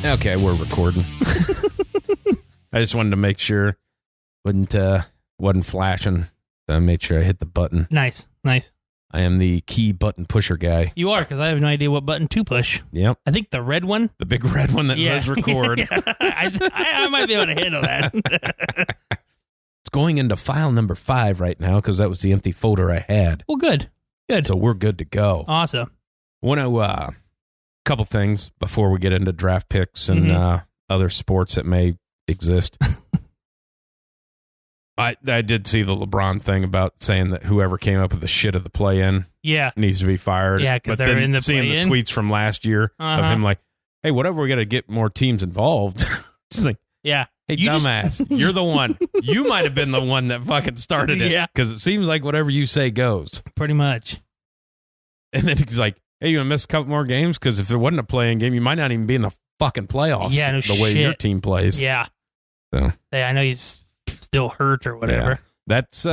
Okay, we're recording. I just wanted to make sure wasn't flashing. So I made sure I hit the button. Nice. I am the key button pusher guy. You are, because I have no idea what button to push. Yep. I think the red one. The big red one that says record. Yeah. I might be able to handle that. It's going into file number 5 right now because that was the empty folder I had. Well, good. So we're good to go. Awesome. Want to, couple things before we get into draft picks and other sports that may exist. I did see the LeBron thing about saying that whoever came up with the shit of the play-in needs to be fired. Yeah, because they're in the seeing play-in. the tweets from last year of him like, hey, whatever, we got to get more teams involved. It's like, yeah. hey, dumbass, you're the one. You might have been the one that fucking started it. Yeah. Because it seems like whatever you say goes. Pretty much. And then he's like, hey, you going to miss a couple more games? Because if there wasn't a play-in game, you might not even be in the fucking playoffs the way your team plays. Yeah. So. Hey, I know he's still hurt or whatever. Yeah. That's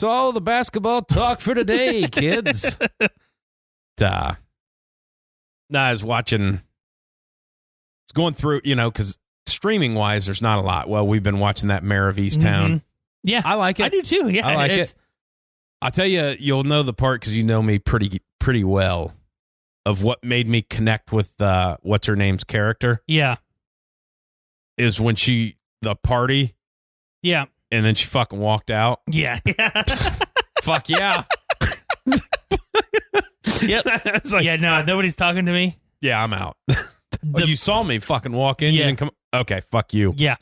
all the basketball talk for today, kids. I was watching, it's going through, because streaming wise, there's not a lot. Well, we've been watching that Mayor of Easttown. Yeah. I like it. I do too. Yeah. I like it. I'll tell you, you'll know the part because you know me pretty well of what made me connect with what's her name's character. Yeah. Is when the party. Yeah. And then she fucking walked out. Yeah. Fuck yeah. Yep. Like, yeah, no, nobody's talking to me. Yeah, I'm out. You saw me fucking walk in. Yeah. You didn't come. Okay, fuck you. Yeah.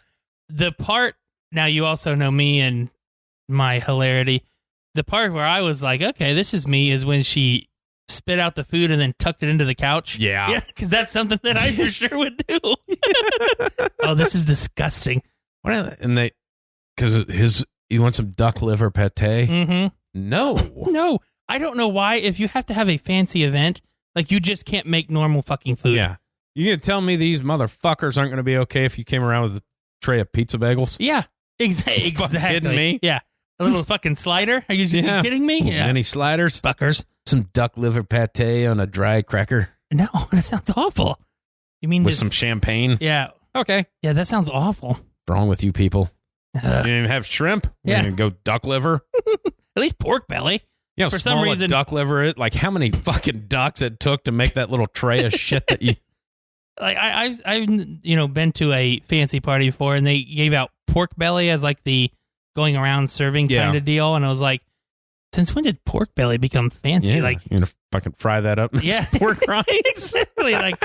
The part, now you also know me and my hilarity. The part where I was like, okay, this is me, is when she spit out the food and then tucked it into the couch. Yeah. Yeah, because that's something that I for sure would do. Oh, this is disgusting. And because you want some duck liver pate? Mm-hmm. No. I don't know why. If you have to have a fancy event, like you just can't make normal fucking food. Yeah. You gonna tell me these motherfuckers aren't gonna be okay if you came around with a tray of pizza bagels? Yeah. Exactly. Fucking kidding me? Yeah. A little fucking slider? Are you kidding me? Yeah. Any sliders? Fuckers. Some duck liver pate on a dry cracker? No, that sounds awful. You mean with some champagne? Yeah. Okay. Yeah, that sounds awful. What's wrong with you people? You didn't even have shrimp? Yeah. You didn't go duck liver? At least pork belly. Yeah, for some reason, duck liver is. Like, how many fucking ducks it took to make that little tray of shit that you... Like, I've been to a fancy party before, and they gave out pork belly as, like, the going around serving kind of deal, and I was like, since when did pork belly become fancy? Yeah, like, you're going to fucking fry that up? Yeah. Pork rinds? Exactly. Like,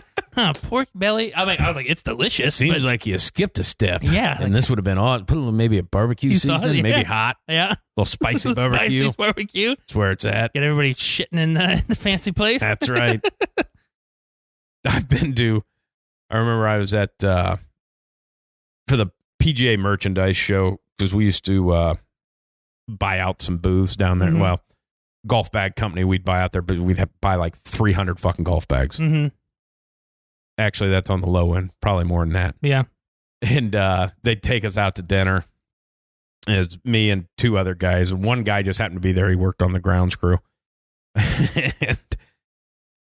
pork belly? I was like, it's delicious. Seems like you skipped a step. Yeah. And this would have been odd. Put a little, maybe a barbecue seasoning, maybe hot. Yeah. A little spicy barbecue. Spicy barbecue. That's where it's at. Get everybody shitting in the fancy place. That's right. I remember I was at, for the PGA merchandise show, because we used to buy out some booths down there. Mm-hmm. Well, golf bag company, we'd buy out there, but we'd have to buy like 300 fucking golf bags. Mm-hmm. Actually, that's on the low end, probably more than that. Yeah. And they'd take us out to dinner. It's me and 2 other guys. One guy just happened to be there. He worked on the grounds crew. And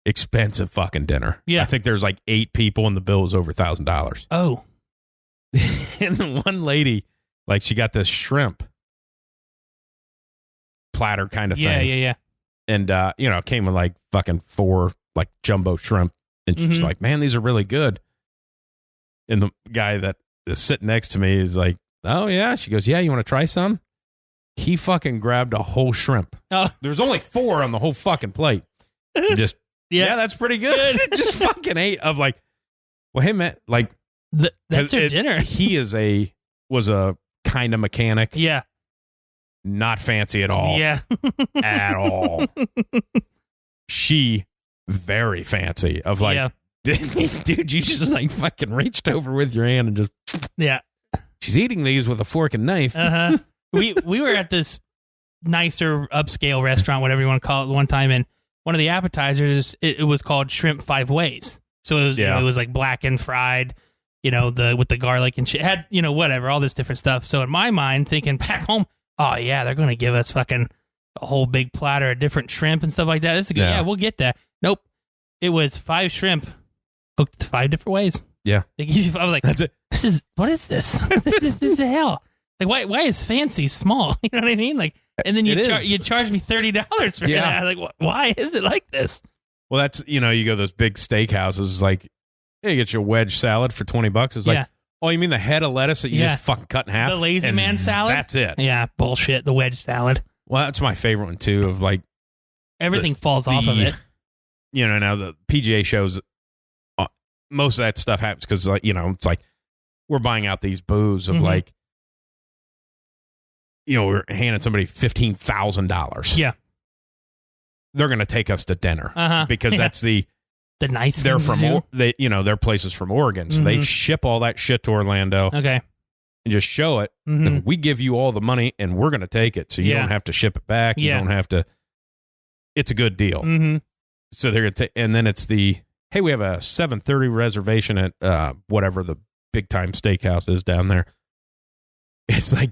expensive fucking dinner. Yeah. I think there's like 8 people and the bill was over $1,000. Oh. And the one lady, like, she got this shrimp platter kind of thing. Yeah. And, it came with like fucking 4 like jumbo shrimp. And she's like, man, these are really good. And the guy that is sitting next to me is like, oh, yeah. She goes, yeah, you want to try some? He fucking grabbed a whole shrimp. Oh. There's only 4 on the whole fucking plate. Just, yeah, that's pretty good. Just fucking ate of like, well, hey, man, like. That's your dinner. He was a kind of mechanic. Yeah. Not fancy at all. Yeah. At all. She, very fancy. Of like, dude, you just like fucking reached over with your hand and just. Yeah. She's eating these with a fork and knife. Uh-huh. We were at this nicer upscale restaurant, whatever you want to call it, one time, and one of the appetizers, it was called Shrimp 5 Ways. So it was, it was like blackened, fried, with the garlic and shit. It had, whatever, all this different stuff. So in my mind, thinking back home, oh yeah, they're going to give us fucking a whole big platter of different shrimp and stuff like that. This is good. Yeah, we'll get that. Nope. It was 5 shrimp cooked 5 different ways. Yeah. They give you, I was like, That's it. what is this? This is the hell. Like, why is fancy small? You know what I mean? Like, and then you charge me $30 for that. Like, why is it like this? Well, that's, you go to those big steakhouses, like, hey, you get your wedge salad for $20. It's like, oh, you mean the head of lettuce that you just fucking cut in half? The lazy man salad? That's it. Yeah, bullshit. The wedge salad. Well, that's my favorite one, too, of like. Everything falls off of it. Now the PGA shows, most of that stuff happens because, like, it's like we're buying out these booths of like, we're handing somebody $15,000. Yeah. They're going to take us to dinner because that's the nice. They're from their places from Oregon, so they ship all that shit to Orlando. Okay, and just show it. And we give you all the money, and we're going to take it, so you don't have to ship it back. You don't have to. It's a good deal. So they're going to take, and then it's the hey, we have a 7:30 reservation at whatever the big time steakhouse is down there. It's like.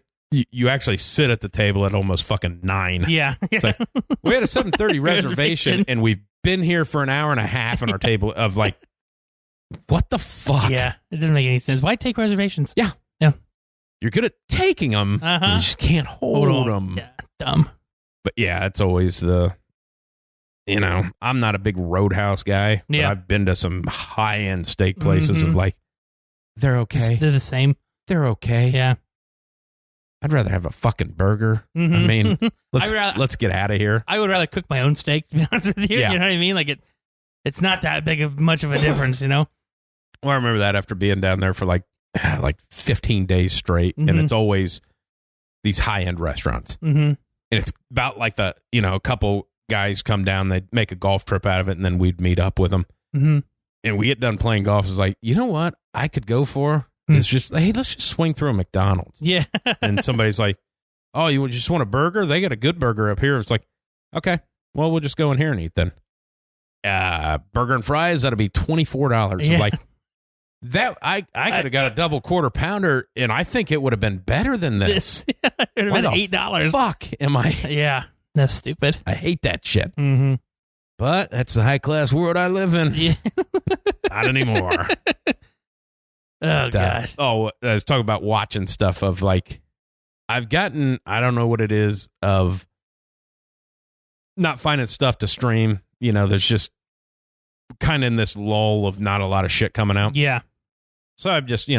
You actually sit at the table at almost fucking 9. Yeah. It's like, we had a 7:30 reservation, and we've been here for an hour and a half on our table of like, what the fuck? Yeah, it doesn't make any sense. Why take reservations? Yeah. You're good at taking them, you just can't hold them. Yeah, dumb. But yeah, it's always the, I'm not a big Roadhouse guy, but I've been to some high-end steak places of like, they're okay. They're the same. They're okay. Yeah. I'd rather have a fucking burger. I mean, let's get out of here. I would rather cook my own steak, to be honest with you. Yeah. You know what I mean? Like it's not that big of much of a difference, Well, I remember that after being down there for like 15 days straight, and it's always these high-end restaurants. And it's about like a couple guys come down, they'd make a golf trip out of it, and then we'd meet up with them. And we get done playing golf. It's like, you know what I could go for? It's just, hey, let's just swing through a McDonald's. Yeah. And somebody's like, oh, you just want a burger? They got a good burger up here. It's like, okay, well, we'll just go in here and eat then. Burger and fries, that'll be $24. Yeah. Like, that, I could have got a double quarter pounder, and I think it would have been better than this. It would have been $8. Fuck am I? Yeah, that's stupid. I hate that shit. But that's the high-class world I live in. Yeah. Not anymore. Oh, God. I was talking about watching stuff of like, I've gotten, I don't know what it is, of not finding stuff to stream. There's just kind of in this lull of not a lot of shit coming out. Yeah. So I've just,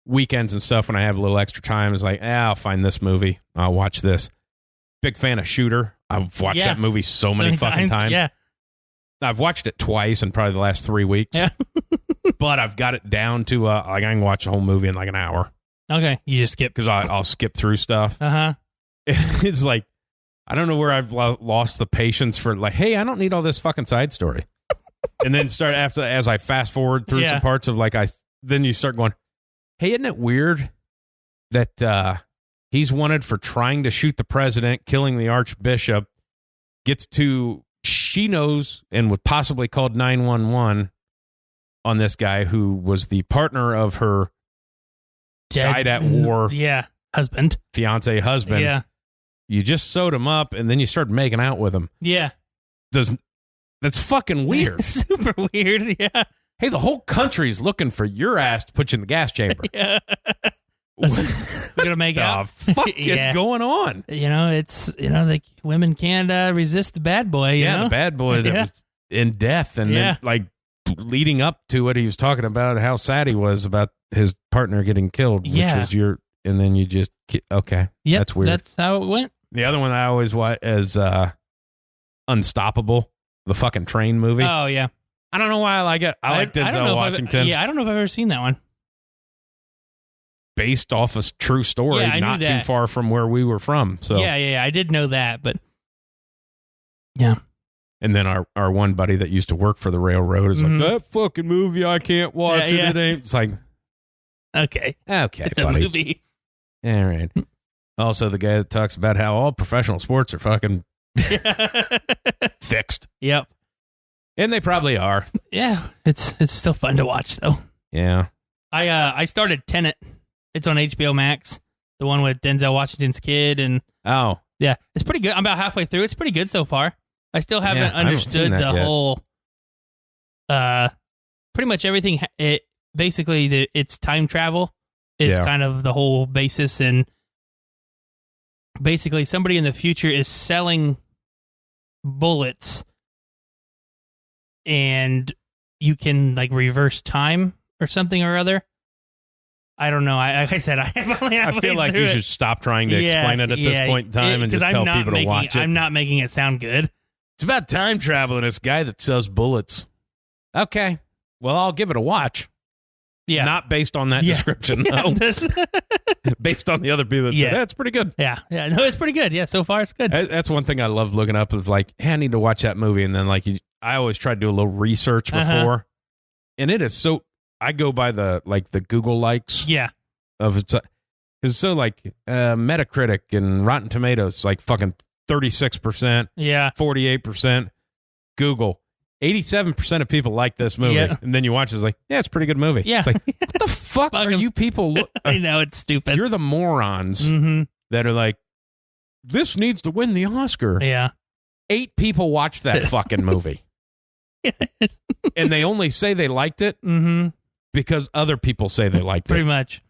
weekends and stuff when I have a little extra time, is like, I'll find this movie. I'll watch this. Big fan of Shooter. I've watched that movie so many fucking times. Yeah. I've watched it twice in probably the last 3 weeks. Yeah. But I've got it down to I can watch the whole movie in like an hour. Okay, you just skip because I'll skip through stuff. It's It's like I don't know where I've lost the patience for like, hey, I don't need all this fucking side story. And then as I fast forward through some parts of like then you start going, hey, isn't it weird that he's wanted for trying to shoot the president, killing the archbishop, gets to she knows and would possibly called 911 on this guy who was the partner of her died at war husband. Yeah. You just sewed him up and then you started making out with him. Yeah. That's fucking weird. Super weird, yeah. Hey, the whole country's looking for your ass to put you in the gas chamber. Yeah. We're gonna make out. Fuck is going on? It's like women can't resist the bad boy. The bad boy that was in death, and then like leading up to it, he was talking about how sad he was about his partner getting killed, which was and then you just okay, that's weird. That's how it went. The other one that I always watch is Unstoppable, the fucking train movie. Oh yeah, I don't know why I like it. I like Denzel Washington. I don't know if I've ever seen that one. Based off a true story, not too far from where we were from. So yeah, I did know that, but yeah. And then our one buddy that used to work for the railroad is like, that fucking movie, I can't watch it. It ain't. It's like, okay, it's buddy. A movie. All right. Also, the guy that talks about how all professional sports are fucking fixed. Yep. And they probably are. Yeah, it's still fun to watch though. Yeah. I started Tenet. It's on HBO Max, the one with Denzel Washington's kid, and it's pretty good. I'm about halfway through. It's pretty good so far. I still haven't understood the whole. Pretty much everything. basically it's time travel. It's kind of the whole basis, and basically somebody in the future is selling bullets, and you can like reverse time or something or other. I don't know. Like I said, I feel like you should stop trying to explain it at this point in time and just tell people to watch it. I'm not making it sound good. It's about time travel and this guy that sells bullets. Okay. Well, I'll give it a watch. Yeah. Not based on that description, though. Based on the other people that said, that's pretty good. Yeah. Yeah. No, it's pretty good. Yeah. So far, it's good. That's one thing I love looking up is like, hey, I need to watch that movie. And then like, I always try to do a little research before. And it is so, I go by the Google likes. Yeah. Of it's so like Metacritic and Rotten Tomatoes, like fucking 36%. Yeah. 48%. Google. 87% of people like this movie. Yeah. And then you watch it, it's like, yeah, it's a pretty good movie. Yeah. It's like, what the fuck are you people? I know, it's stupid. You're the morons that are like, this needs to win the Oscar. Yeah. 8 people watched that fucking movie. And they only say they liked it because other people say they liked Pretty much.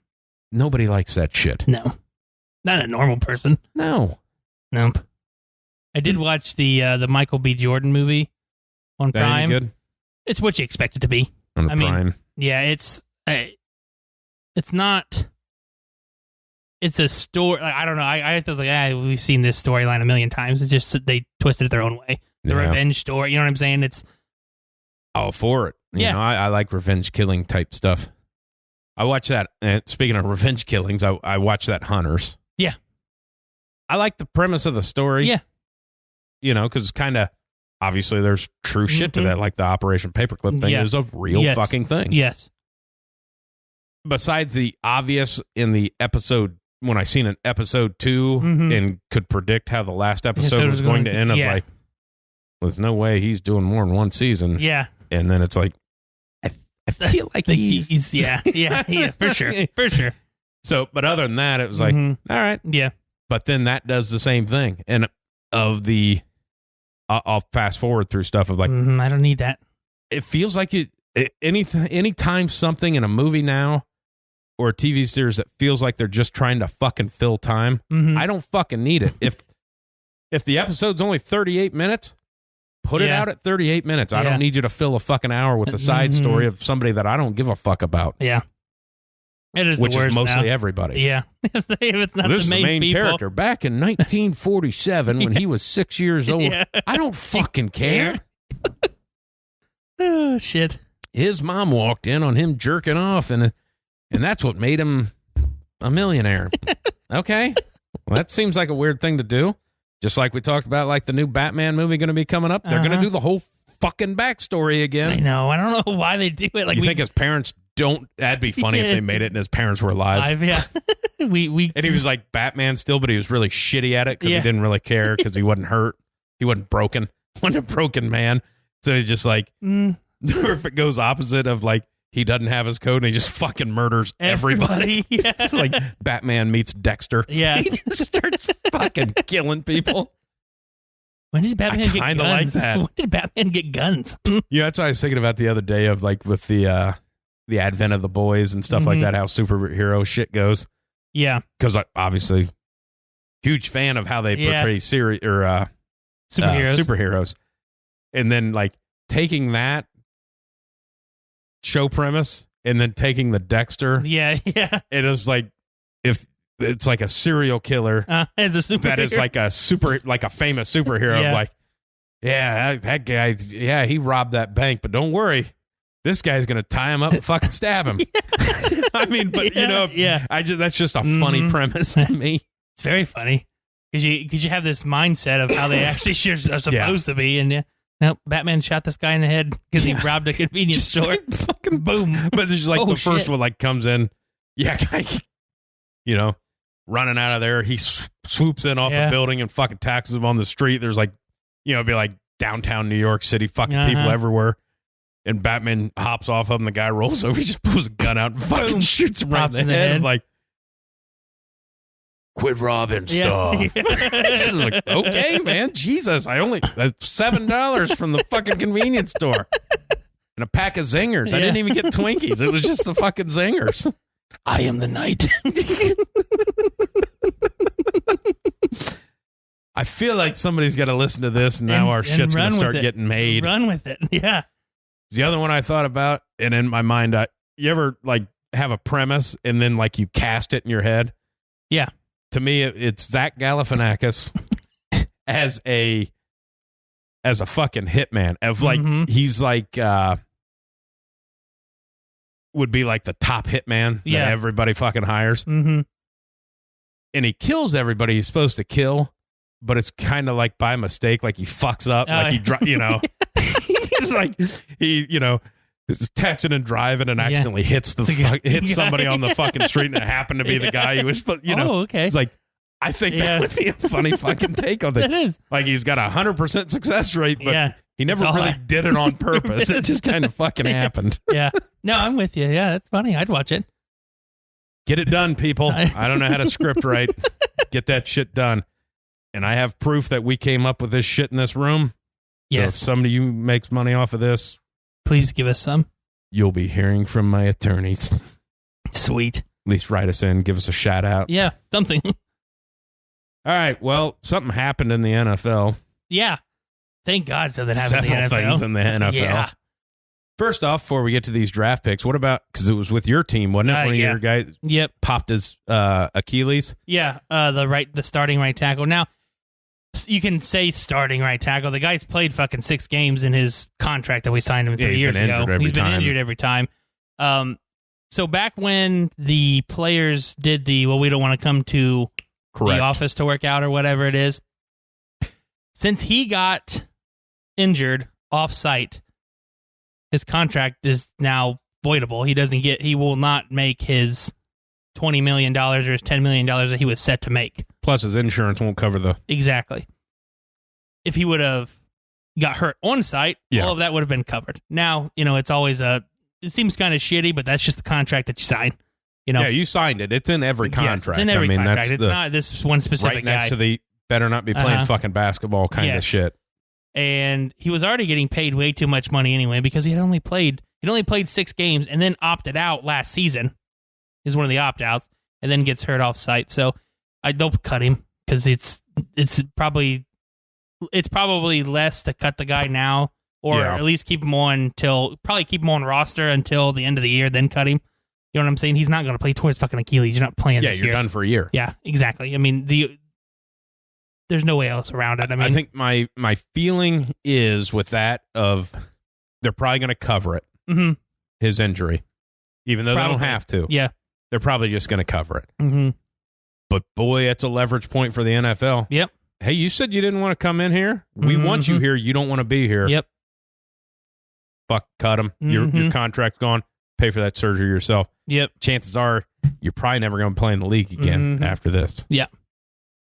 Nobody likes that shit. No. Not a normal person. No. Nope. I did watch the Michael B. Jordan movie on Prime. Good? It's what you expect it to be. On Prime. Mean, yeah, it's not. It's a story. Like, I don't know. I was like, we've seen this storyline a million times. It's just they twisted it their own way. The revenge story. You know what I'm saying? It's all for it. You know, I like revenge killing type stuff. I watch that. Speaking of revenge killings, I watch that Hunters. Yeah. I like the premise of the story. Yeah. You know, because it's kind of. Obviously, there's true shit to that, like the Operation Paperclip thing is a real fucking thing. Yes. Besides the obvious in the episode, when I seen an episode 2 and could predict how the last episode was going to end, up like, there's no way he's doing more than one season. Yeah. And then it's like, I feel like he's yeah, for sure. So, but other than that, it was like, all right. Yeah. But then that does the same thing. And of the... I'll fast forward through stuff of like, I don't need that. It feels like anytime something in a movie now or a TV series that feels like they're just trying to fucking fill time, I don't fucking need it. If the episode's only 38 minutes, put it out at 38 minutes. I don't need you to fill a fucking hour with a side story of somebody that I don't give a fuck about. Yeah. It is which the worst is mostly now. everybody. Yeah. If it's not this the main, is the main people. character. Back in 1947 when he was 6 years old. I don't fucking care. Oh, shit. His mom walked in on him jerking off, and that's what made him a millionaire. Okay. Well, that seems like a weird thing to do. Just like we talked about, like the new Batman movie going to be coming up. They're going to do the whole fucking backstory again. I know. I don't know why they do it. Like, you think his parents don't? That'd be funny if they made it and his parents were alive. Yeah. And he was like Batman still, but he was really shitty at it because he didn't really care because he wasn't hurt. He wasn't broken. Wasn't a broken man. So he's just like, or if it goes opposite of like, he doesn't have his code and he just fucking murders everybody. It's like Batman meets Dexter. Yeah. He just starts fucking killing people. When did Batman get guns? Like that. When did Batman get guns? Yeah, that's what I was thinking about the other day of like with the advent of the boys and stuff like that, how superhero shit goes. Yeah. Because obviously, huge fan of how they portray superheroes. And then like taking that show premise and then taking the Dexter. Yeah. It was like, if it's like a serial killer as a superhero. That is like a famous superhero of like, that guy, he robbed that bank, but don't worry, this guy's gonna tie him up and fucking stab him. I mean, but that's just a funny premise to me. It's very funny because you have this mindset of how they actually are supposed to be, and nope, Batman shot this guy in the head because he robbed a convenience store. Fucking boom! But there's like the first one like comes in, guy, running out of there. He swoops in off a building and fucking tackles him on the street. There's like, it'd be like downtown New York City, fucking people everywhere. And Batman hops off of him. The guy rolls over. He just pulls a gun out and fucking shoots him right in the head. I'm like, quit robbing stuff. Like, okay, man. Jesus. That's $7 from the fucking convenience store. and a pack of zingers. I didn't even get Twinkies. It was just the fucking zingers. I am the knight. I feel like somebody's got to listen to this, and now our shit's going to start getting made. Run with it. Yeah. The other one I thought about, and in my mind, you ever like have a premise and then like you cast it in your head? Yeah. To me, it's Zach Galifianakis as a fucking hitman. Of like he's like would be like the top hitman that everybody fucking hires, and he kills everybody he's supposed to kill. But it's kind of like by mistake, like he fucks up, like he's like is texting and driving and accidentally hits somebody on the fucking street, and it happened to be the guy who was, Oh, okay. It's like, I think that would be a funny fucking take on it. That is. Like he's got 100% success rate, but he never really did it on purpose. It just kind of fucking happened. Yeah. No, I'm with you. Yeah, that's funny. I'd watch it. Get it done, people. I don't know how to script write. Get that shit done. And I have proof that we came up with this shit in this room. Yes. So if somebody you makes money off of this, please give us some. You'll be hearing from my attorneys. Sweet. At least write us in, give us a shout out. Yeah, something. All right. Well, something happened in the NFL. Yeah. Thank God something happened in the NFL. Several things in the NFL. Yeah. First off, before we get to these draft picks, what about, because it was with your team, wasn't it? One of your guys popped his Achilles. Yeah, the starting right tackle. Now, you can say starting right tackle. The guy's played fucking 6 games in his contract that we signed him 3 years ago. He's been injured every time. So back when the players did we don't want to come to the office to work out or whatever it is, since he got injured off-site, his contract is now voidable. He will not make his $20 million or his $10 million that he was set to make. Plus his insurance won't cover the... Exactly. If he would have got hurt on site, all of that would have been covered. Now, it's always it seems kind of shitty, but that's just the contract that you sign. Yeah, you signed it. It's in every contract. It's in every contract. It's not this one specific right next to the better not be playing fucking basketball kind of shit. And he was already getting paid way too much money anyway because he only played 6 games and then opted out last season. Is one of the opt-outs, and then gets hurt off-site. So I don't cut him because it's probably less to cut the guy now, or at least keep him on roster until the end of the year, then cut him. You know what I'm saying? He's not going to play towards fucking Achilles. You're not playing this year. You're done for a year. Yeah, exactly. I mean, there's no way else around it. I mean, I think my feeling is with that of they're probably going to cover it, his injury, even though they don't have to. Yeah. They're probably just going to cover it. Mm-hmm. But boy, it's a leverage point for the NFL. Yep. Hey, you said you didn't want to come in here. We want you here. You don't want to be here. Yep. Fuck, cut him. Your contract's gone. Pay for that surgery yourself. Yep. Chances are you're probably never going to play in the league again after this. Yeah.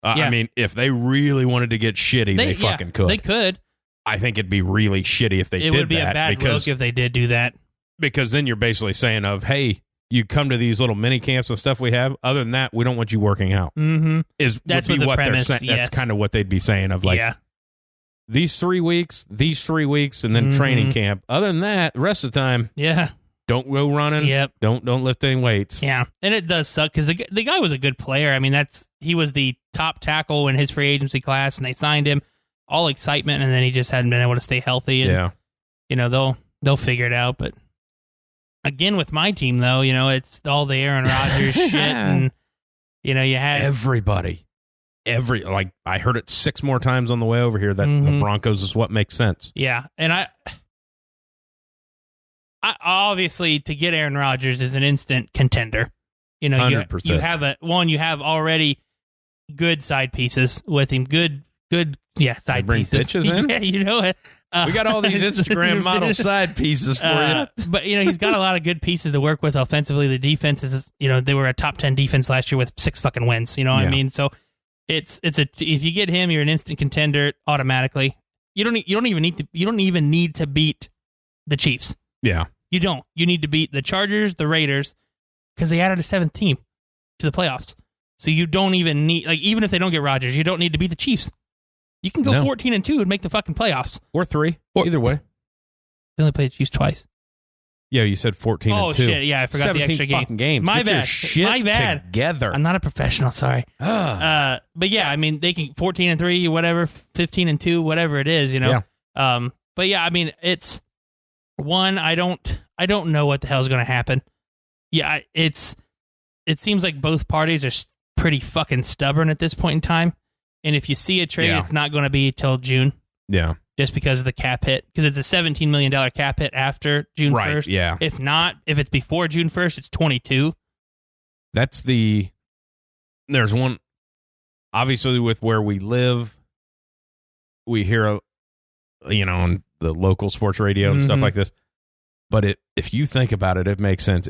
I mean, if they really wanted to get shitty, they fucking could. They could. I think it'd be really shitty if they did that. It would be a bad look if they did do that. Because then you're basically saying hey, you come to these little mini camps and stuff we have. Other than that, we don't want you working out. Mm-hmm. That's what they're saying. That's kind of what they'd be saying of like, these 3 weeks, and then training camp. Other than that, the rest of the time, don't go running. Yep. Don't lift any weights. Yeah, and it does suck because the guy was a good player. I mean, he was the top tackle in his free agency class, and they signed him. All excitement, and then he just hadn't been able to stay healthy. And, they'll figure it out, but. Again, with my team, though, it's all the Aaron Rodgers shit, and you had everybody. I heard it 6 more times on the way over here that the Broncos is what makes sense. Yeah, and I obviously to get Aaron Rodgers is an instant contender. 100%. You have already good side pieces with him. Good, side bring pieces. Bitches in? Yeah, we got all these Instagram model side pieces for you. But, he's got a lot of good pieces to work with offensively. The defense is, they were a top 10 defense last year with 6 fucking wins. You know what I mean? So if you get him, you're an instant contender automatically. You don't even need to beat the Chiefs. Yeah. You don't. You need to beat the Chargers, the Raiders, because they added a 7th team to the playoffs. So you don't even need, even if they don't get Rodgers, you don't need to beat the Chiefs. You can go 14-2 and make the fucking playoffs. Or 3. Either way. They only played the Chiefs twice. Yeah, you said 14 and 2. Oh, shit. Yeah, I forgot the extra game. Fucking games. My Get bad. your shit My bad. together. I'm not a professional, sorry. But yeah, I mean, they can 14 and 3, whatever, 15 and 2, whatever it is, you know. Yeah. But yeah, I mean, it's one. I don't know what the hell's going to happen. Yeah, it seems like both parties are pretty fucking stubborn at this point in time. And if you see a trade, it's not going to be till June. Yeah. Just because of the cap hit, because it's a $17 million cap hit after June 1st. Yeah. If it's before June 1st, it's 22. There's one, obviously with where we live, we hear, on the local sports radio and stuff like this. But if you think about it, it makes sense.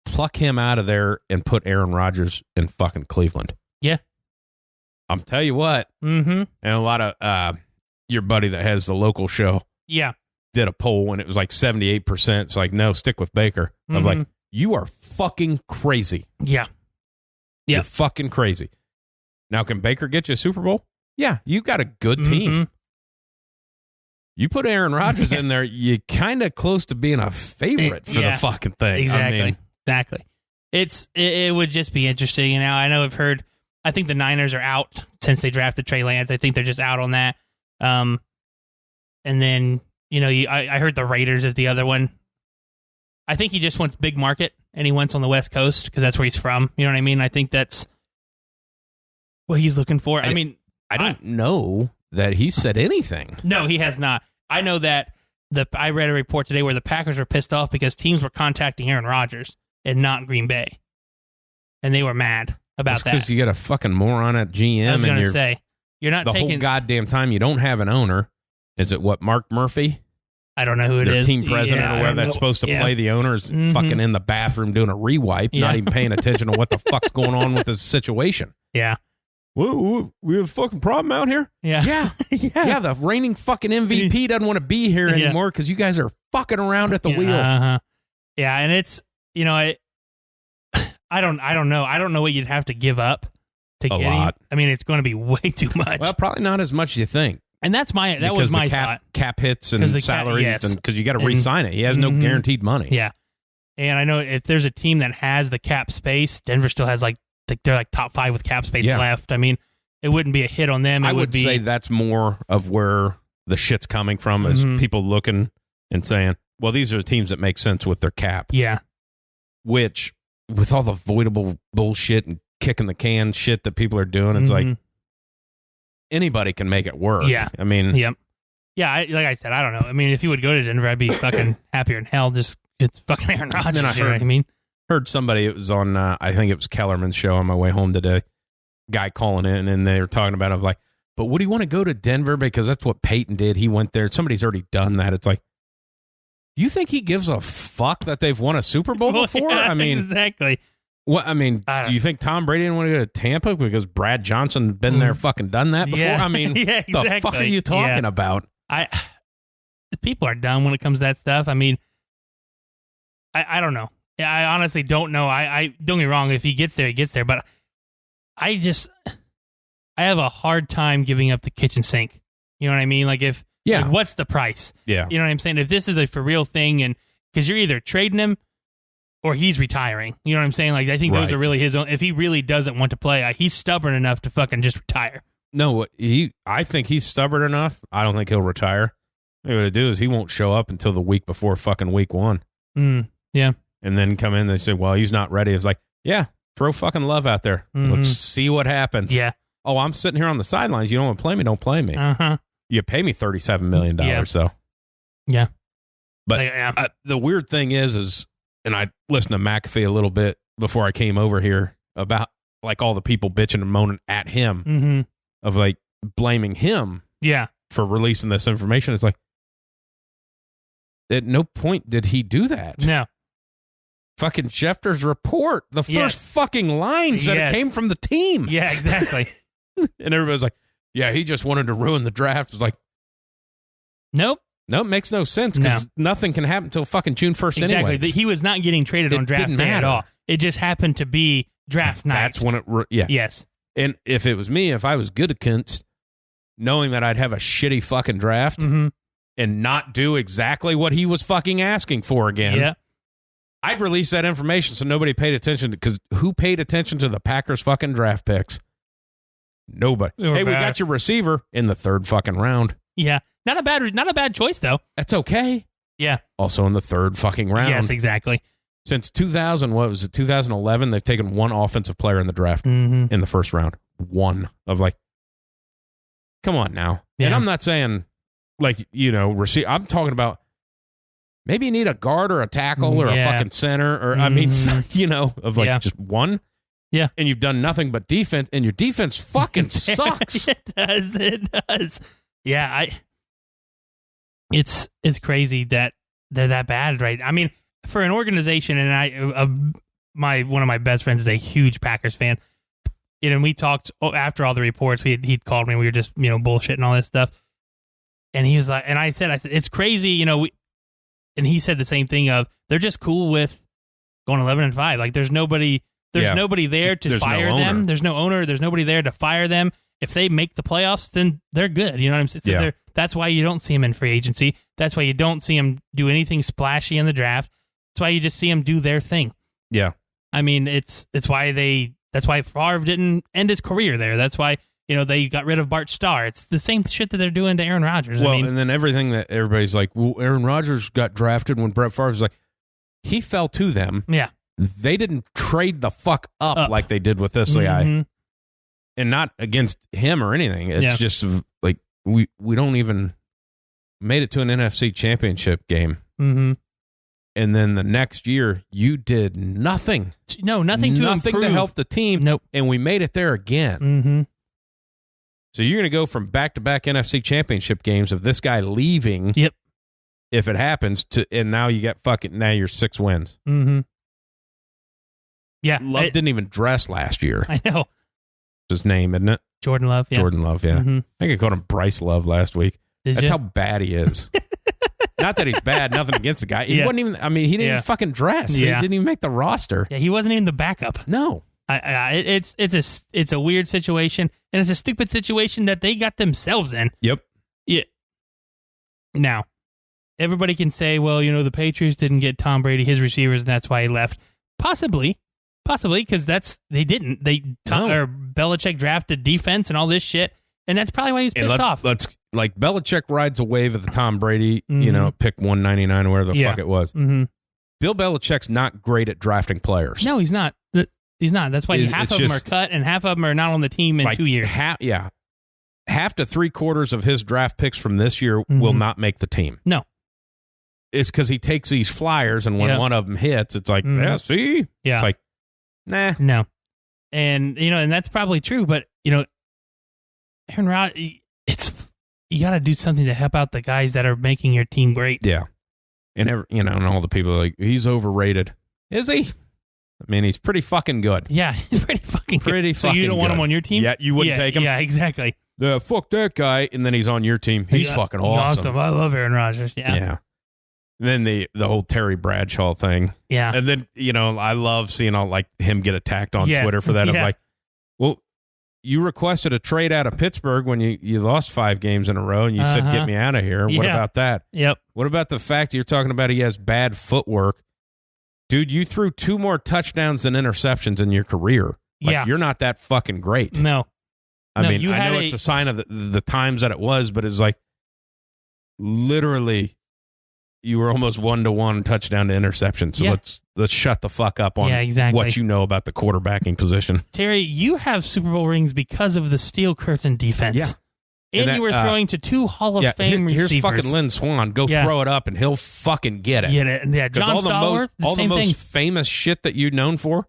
Pluck him out of there and put Aaron Rodgers in fucking Cleveland. Yeah. I'm tell you what. And a lot of, your buddy that has the local show did a poll and it was like 78%. It's like, no, stick with Baker. I'm like, you are fucking crazy. Yeah. You're fucking crazy. Now, can Baker get you a Super Bowl? Yeah, you got a good team. You put Aaron Rodgers in there, you kind of close to being a favorite for the fucking thing. Exactly. Exactly. It would just be interesting. I think the Niners are out since they drafted Trey Lance. I think they're just out on that. And then, I heard the Raiders is the other one. I think he just wants big market and he wants on the West Coast because that's where he's from. You know what I mean? I think that's what he's looking for. I don't know that he said anything. No, he has not. I know that I read a report today where the Packers were pissed off because teams were contacting Aaron Rodgers and not Green Bay. And they were mad about that. Because you got a fucking moron at GM. I was going to say. You're not the taking whole goddamn time. You don't have an owner. Is it Mark Murphy? I don't know who it Their is. team president or whatever that's supposed to play the owner is fucking in the bathroom doing a rewipe, not even paying attention to what the fuck's going on with this situation. Yeah. Whoa, we have a fucking problem out here? Yeah. Yeah, the reigning fucking MVP doesn't want to be here anymore because you guys are fucking around at the wheel. Yeah, and it's, I don't know. I don't know what you'd have to give up to get him. I mean, it's going to be way too much. Well, probably not as much as you think. And that was my thought. Cap hits and salaries, because you got to re-sign it. He has no guaranteed money. Yeah, and I know if there's a team that has the cap space, Denver still has they're like top 5 with cap space left. I mean, it wouldn't be a hit on them. I would say that's more of where the shit's coming from, is people looking and saying, well, these are the teams that make sense with their cap. Yeah, which with all the voidable bullshit and kicking the can shit that people are doing, it's like, anybody can make it work. Yeah. I mean... Yep. Yeah, like I said, I don't know. I mean, if he would go to Denver, I'd be fucking happier in hell. Just it's fucking Aaron Rodgers, you know what I mean? Heard somebody, it was on, I think it was Kellerman's show on my way home today, guy calling in, and they were talking about it, like, but would he want to go to Denver? Because that's what Peyton did. He went there. Somebody's already done that. It's like, you think he gives a fuck that they've won a Super Bowl before? Yeah, I mean... Exactly. Well, I mean, do you think Tom Brady didn't want to go to Tampa because Brad Johnson been there, fucking done that before? Yeah. I mean, exactly. the fuck are you talking about? People are dumb when it comes to that stuff. I mean, I don't know. I honestly don't know. I don't get me wrong. If he gets there, he gets there. But I have a hard time giving up the kitchen sink. You know what I mean? Like what's the price? Yeah. You know what I'm saying? If this is a for real thing, and because you're either trading him or he's retiring. You know what I'm saying? Like, I think those are really his own. If he really doesn't want to play, he's stubborn enough to fucking just retire. No, I think he's stubborn enough. I don't think he'll retire. Maybe what he'll do is he won't show up until the week before fucking week 1. Yeah. And then come in and they say, well, he's not ready. It's like, yeah, throw fucking Love out there. Let's see what happens. Yeah. Oh, I'm sitting here on the sidelines. You don't want to play me? Don't play me. You pay me $37 million, so. Yeah. But the weird thing is, and I listened to McAfee a little bit before I came over here about like all the people bitching and moaning at him of like blaming him for releasing this information. It's like, at no point did he do that. No. Fucking Schefter's report, the first fucking line said it came from the team. Yeah, exactly. And everybody's like, yeah, he just wanted to ruin the draft. It's like, nope. No, it makes no sense because nothing can happen until fucking June 1st anyway. anyways. He was not getting traded on draft day at all. It just happened to be draft night. That's when it... Yes. And if it was me, if I was good at Kuntz, knowing that I'd have a shitty fucking draft, and not do exactly what he was fucking asking for again. Yeah. I'd release that information so nobody paid attention because who paid attention to the Packers fucking draft picks? Nobody. Hey, we got your receiver in the 3rd fucking round. Yeah. Not a bad choice though. That's okay. Yeah. Also in the 3rd fucking round. Yes, exactly. Since 2011, they've taken one offensive player in the draft in the 1st round. One of come on now. Yeah. And I'm not saying I'm talking about maybe you need a guard or a tackle or a fucking center or just one. Yeah. And you've done nothing but defense and your defense fucking sucks. It does. Yeah, it's crazy that they're that bad, right? I mean, for an organization, and one of my best friends is a huge Packers fan. And we talked after all the reports. He'd called me. We were just bullshitting all this stuff. And he was like, and I said, it's crazy, and he said the same thing of they're just cool with going 11-5. Like there's nobody there to fire them. There's no owner. There's nobody there to fire them. If they make the playoffs, then they're good. You know what I'm saying? So that's why you don't see them in free agency. That's why you don't see them do anything splashy in the draft. That's why you just see them do their thing. Yeah. I mean, that's why Favre didn't end his career there. That's why, they got rid of Bart Starr. It's the same shit that they're doing to Aaron Rodgers. Well, and then everything that everybody's like, well, Aaron Rodgers got drafted when Brett Favre was like, he fell to them. Yeah. They didn't trade the fuck up like they did with this guy. And not against him or anything. It's just like we don't even made it to an NFC championship game. Mm-hmm. And then the next year, you did nothing. No, nothing to help the team. Nope. And we made it there again. Mm-hmm. So you're going to go from back-to-back NFC championship games of this guy leaving. Yep. If it happens and now you get now you're 6 wins. Mm-hmm. Yeah. Love didn't even dress last year. I know. His name, isn't it? Jordan Love. Yeah. Jordan Love. Yeah. Mm-hmm. I think I called him Bryce Love last week. That's how bad he is. Not that he's bad, nothing against the guy. He wasn't even. I mean, he didn't even fucking dress. Yeah. He didn't even make the roster. Yeah, he wasn't even the backup. No. It's a weird situation, and it's a stupid situation that they got themselves in. Yep. Yeah. Now, everybody can say, well, the Patriots didn't get Tom Brady his receivers, and that's why he left. Possibly, because they didn't. Or Belichick drafted defense and all this shit, and that's probably why he's pissed off. Let's like Belichick rides a wave of the Tom Brady, pick 199 or whatever the fuck it was. Mm-hmm. Bill Belichick's not great at drafting players. No, he's not. He's not. That's why half of them are cut and half of them are not on the team in 2 years. Half to 3/4 of his draft picks from this year will not make the team. No. It's because he takes these flyers and when one of them hits, it's like, see? Yeah. It's like, nah. No. And, and that's probably true, but, Aaron Rodgers, you got to do something to help out the guys that are making your team great. Yeah. And, and all the people are like, he's overrated. Is he? I mean, he's pretty fucking good. Yeah, he's pretty fucking good. Pretty fucking good. So you don't want him on your team? Yeah, you wouldn't take him? Yeah, exactly. Fuck that guy. And then he's on your team. He's fucking awesome. I love Aaron Rodgers. Yeah. Yeah. And then the whole Terry Bradshaw thing. Yeah. And then, I love seeing him get attacked on Twitter for that. Yeah. Of well, you requested a trade out of Pittsburgh when you lost 5 games in a row and you said, get me out of here. What about that? Yep. What about the fact you're talking about he has bad footwork? Dude, you threw 2 more touchdowns than interceptions in your career. You're not that fucking great. No. I mean, I know it's a sign of the times that it was, but it's like literally you were almost 1-to-1 touchdown to interception. So let's shut the fuck up on what you know about the quarterbacking position. Terry, you have Super Bowl rings because of the steel curtain defense. Yeah. And you were throwing to 2 Hall of Fame receivers. Here's fucking Lynn Swann. Go throw it up and he'll fucking get it. Yeah, John Stallworth, all the most famous shit that you're known for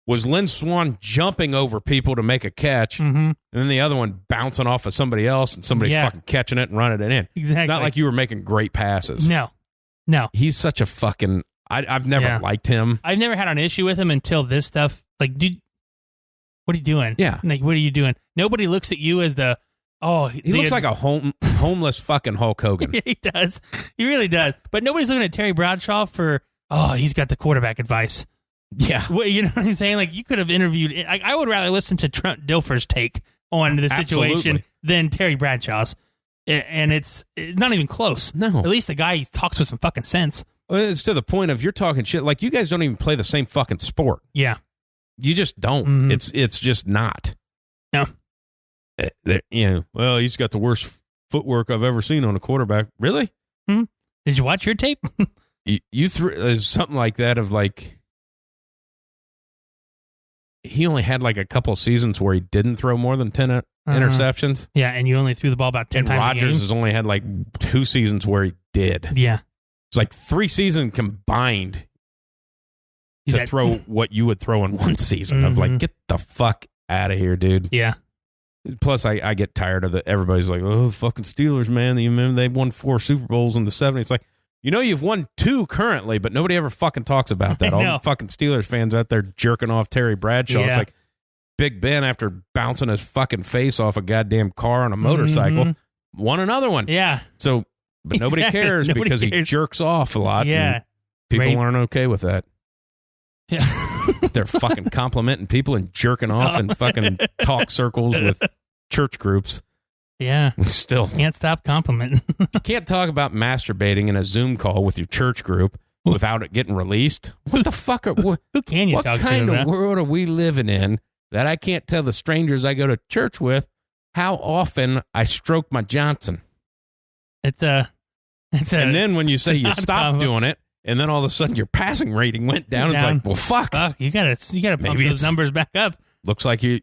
was Lynn Swann jumping over people to make a catch, and then the other one bouncing off of somebody else and somebody fucking catching it and running it in. Exactly. Not like you were making great passes. No. He's such a fucking... I've never liked him. I've never had an issue with him until this stuff. Like, dude, what are you doing? Yeah. Like, what are you doing? Nobody looks at you as the... Oh, he looks like a homeless fucking Hulk Hogan. Yeah, he does. He really does. But nobody's looking at Terry Bradshaw for, he's got the quarterback advice. Yeah. Well, you know what I'm saying? Like, you could have interviewed... I would rather listen to Trent Dilfer's take on the situation than Terry Bradshaw's. And it's not even close. No. At least the guy talks with some fucking sense. It's to the point of you're talking shit. Like, you guys don't even play the same fucking sport. Yeah. You just don't. Mm-hmm. It's just not. No. Well, he's got the worst footwork I've ever seen on a quarterback. Really? Mm-hmm. Did you watch your tape? you threw there's something like that of like, he only had like a couple seasons where he didn't throw more than 10 interceptions. Yeah, and you only threw the ball about 10 times Rodgers a game. has only had like 2 seasons where he did. Yeah. It's like 3 seasons combined to throw what you would throw in 1 season of like, get the fuck out of here, dude. Yeah. Plus, I get tired of it. Everybody's like, oh, fucking Steelers, man. You remember they won 4 Super Bowls in the 70s. It's like, you've won 2 currently, but nobody ever fucking talks about that. All the fucking Steelers fans out there jerking off Terry Bradshaw. Yeah. It's like Big Ben, after bouncing his fucking face off a goddamn car on a motorcycle, won another one. Yeah. So, but nobody cares because he jerks off a lot. Yeah. People aren't okay with that. Yeah. They're fucking complimenting people and jerking off in fucking talk circles with church groups. Yeah. Still. Can't stop complimenting. You can't talk about masturbating in a Zoom call with your church group without it getting released. What the fuck? Who can you talk to? What kind of world are we living in that I can't tell the strangers I go to church with how often I stroke my Johnson? And then when you say you stop doing it, and then all of a sudden your passing rating went down. It's like, well, fuck. You gotta pump those numbers back up. Looks like your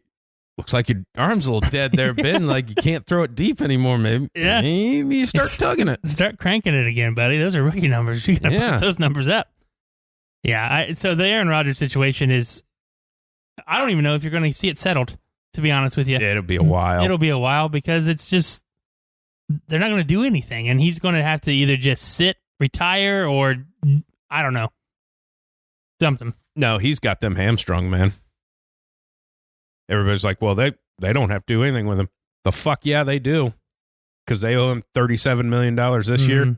arm's a little dead there, Ben. Like, you can't throw it deep anymore. Maybe you start tugging it. Start cranking it again, buddy. Those are rookie numbers. You gotta put those numbers up. Yeah. So the Aaron Rodgers situation is, I don't even know if you're going to see it settled, to be honest with you. Yeah, it'll be a while. It'll be a while because it's just, they're not going to do anything. And he's going to have to either just sit, retire, or I don't know, something. No, he's got them hamstrung, man. Everybody's like, well, they don't have to do anything with him. The fuck yeah, they do, because they owe him $37 million this year.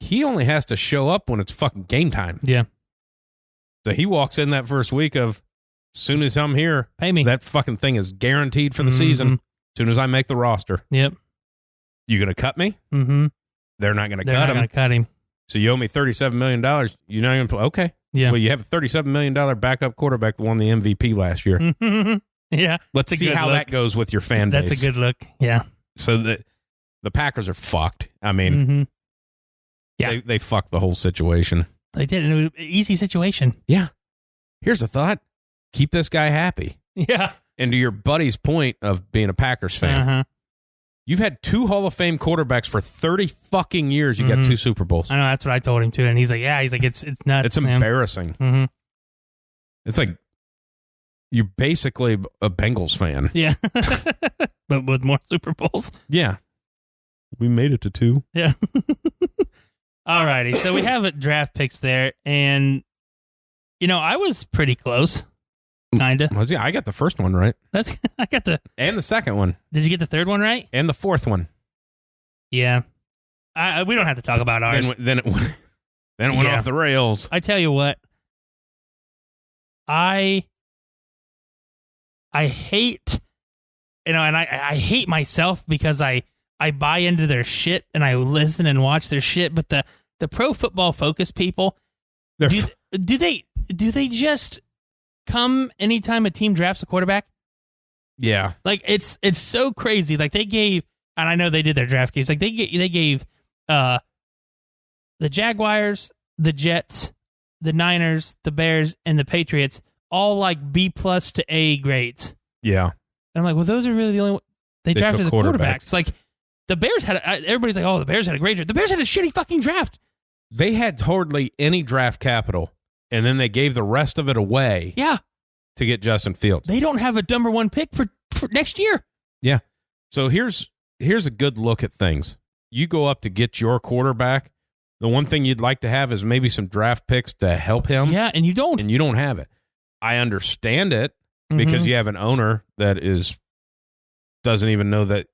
He only has to show up when it's fucking game time. Yeah. So he walks in that first week of, as soon as I'm here, pay me. That fucking thing is guaranteed for the season. As soon as I make the roster. Yep. You going to cut me? Mm-hmm. They're not going to cut him. They're not going to cut him. So you owe me $37 million. You're not going to play? Okay. Yeah. Well, you have a $37 million backup quarterback that won the MVP last year. Yeah. Let's see how that goes with your fan base. That's a good look. Yeah. So the Packers are fucked. I mean, they fucked the whole situation. They did. And it was an easy situation. Yeah. Here's a thought. Keep this guy happy. Yeah. And to your buddy's point of being a Packers fan, you've had 2 Hall of Fame quarterbacks for 30 fucking years. You got 2 Super Bowls. I know. That's what I told him too. And he's like, yeah. He's like, it's nuts. It's embarrassing. Mm-hmm. It's like you're basically a Bengals fan. Yeah. But with more Super Bowls. Yeah. We made it to 2. Yeah. All righty. So we have draft picks there. And, I was pretty close. Kinda. Well, yeah, I got the first one right. I got and the second one. Did you get the third one right? And the fourth one. Yeah. We don't have to talk about ours. Then it went off the rails. I tell you what. I hate, and I hate myself because I buy into their shit and I listen and watch their shit. But the Pro Football Focus people, do they just come anytime a team drafts a quarterback? Yeah. Like, it's so crazy. Like, they gave, and I know they did their draft games, like they gave the Jaguars, the Jets, the Niners, the Bears, and the Patriots all like B+ to A grades. Yeah. And I'm like, well, those are really the only ones. They drafted the quarterbacks. Like, the Bears everybody's like, oh, the Bears had a great draft. The Bears had a shitty fucking draft. They had hardly any draft capital. And then they gave the rest of it away to get Justin Fields. They don't have a number 1 pick for next year. Yeah. So here's a good look at things. You go up to get your quarterback. The one thing you'd like to have is maybe some draft picks to help him. Yeah, and you don't. And you don't have it. I understand it because you have an owner that doesn't even know that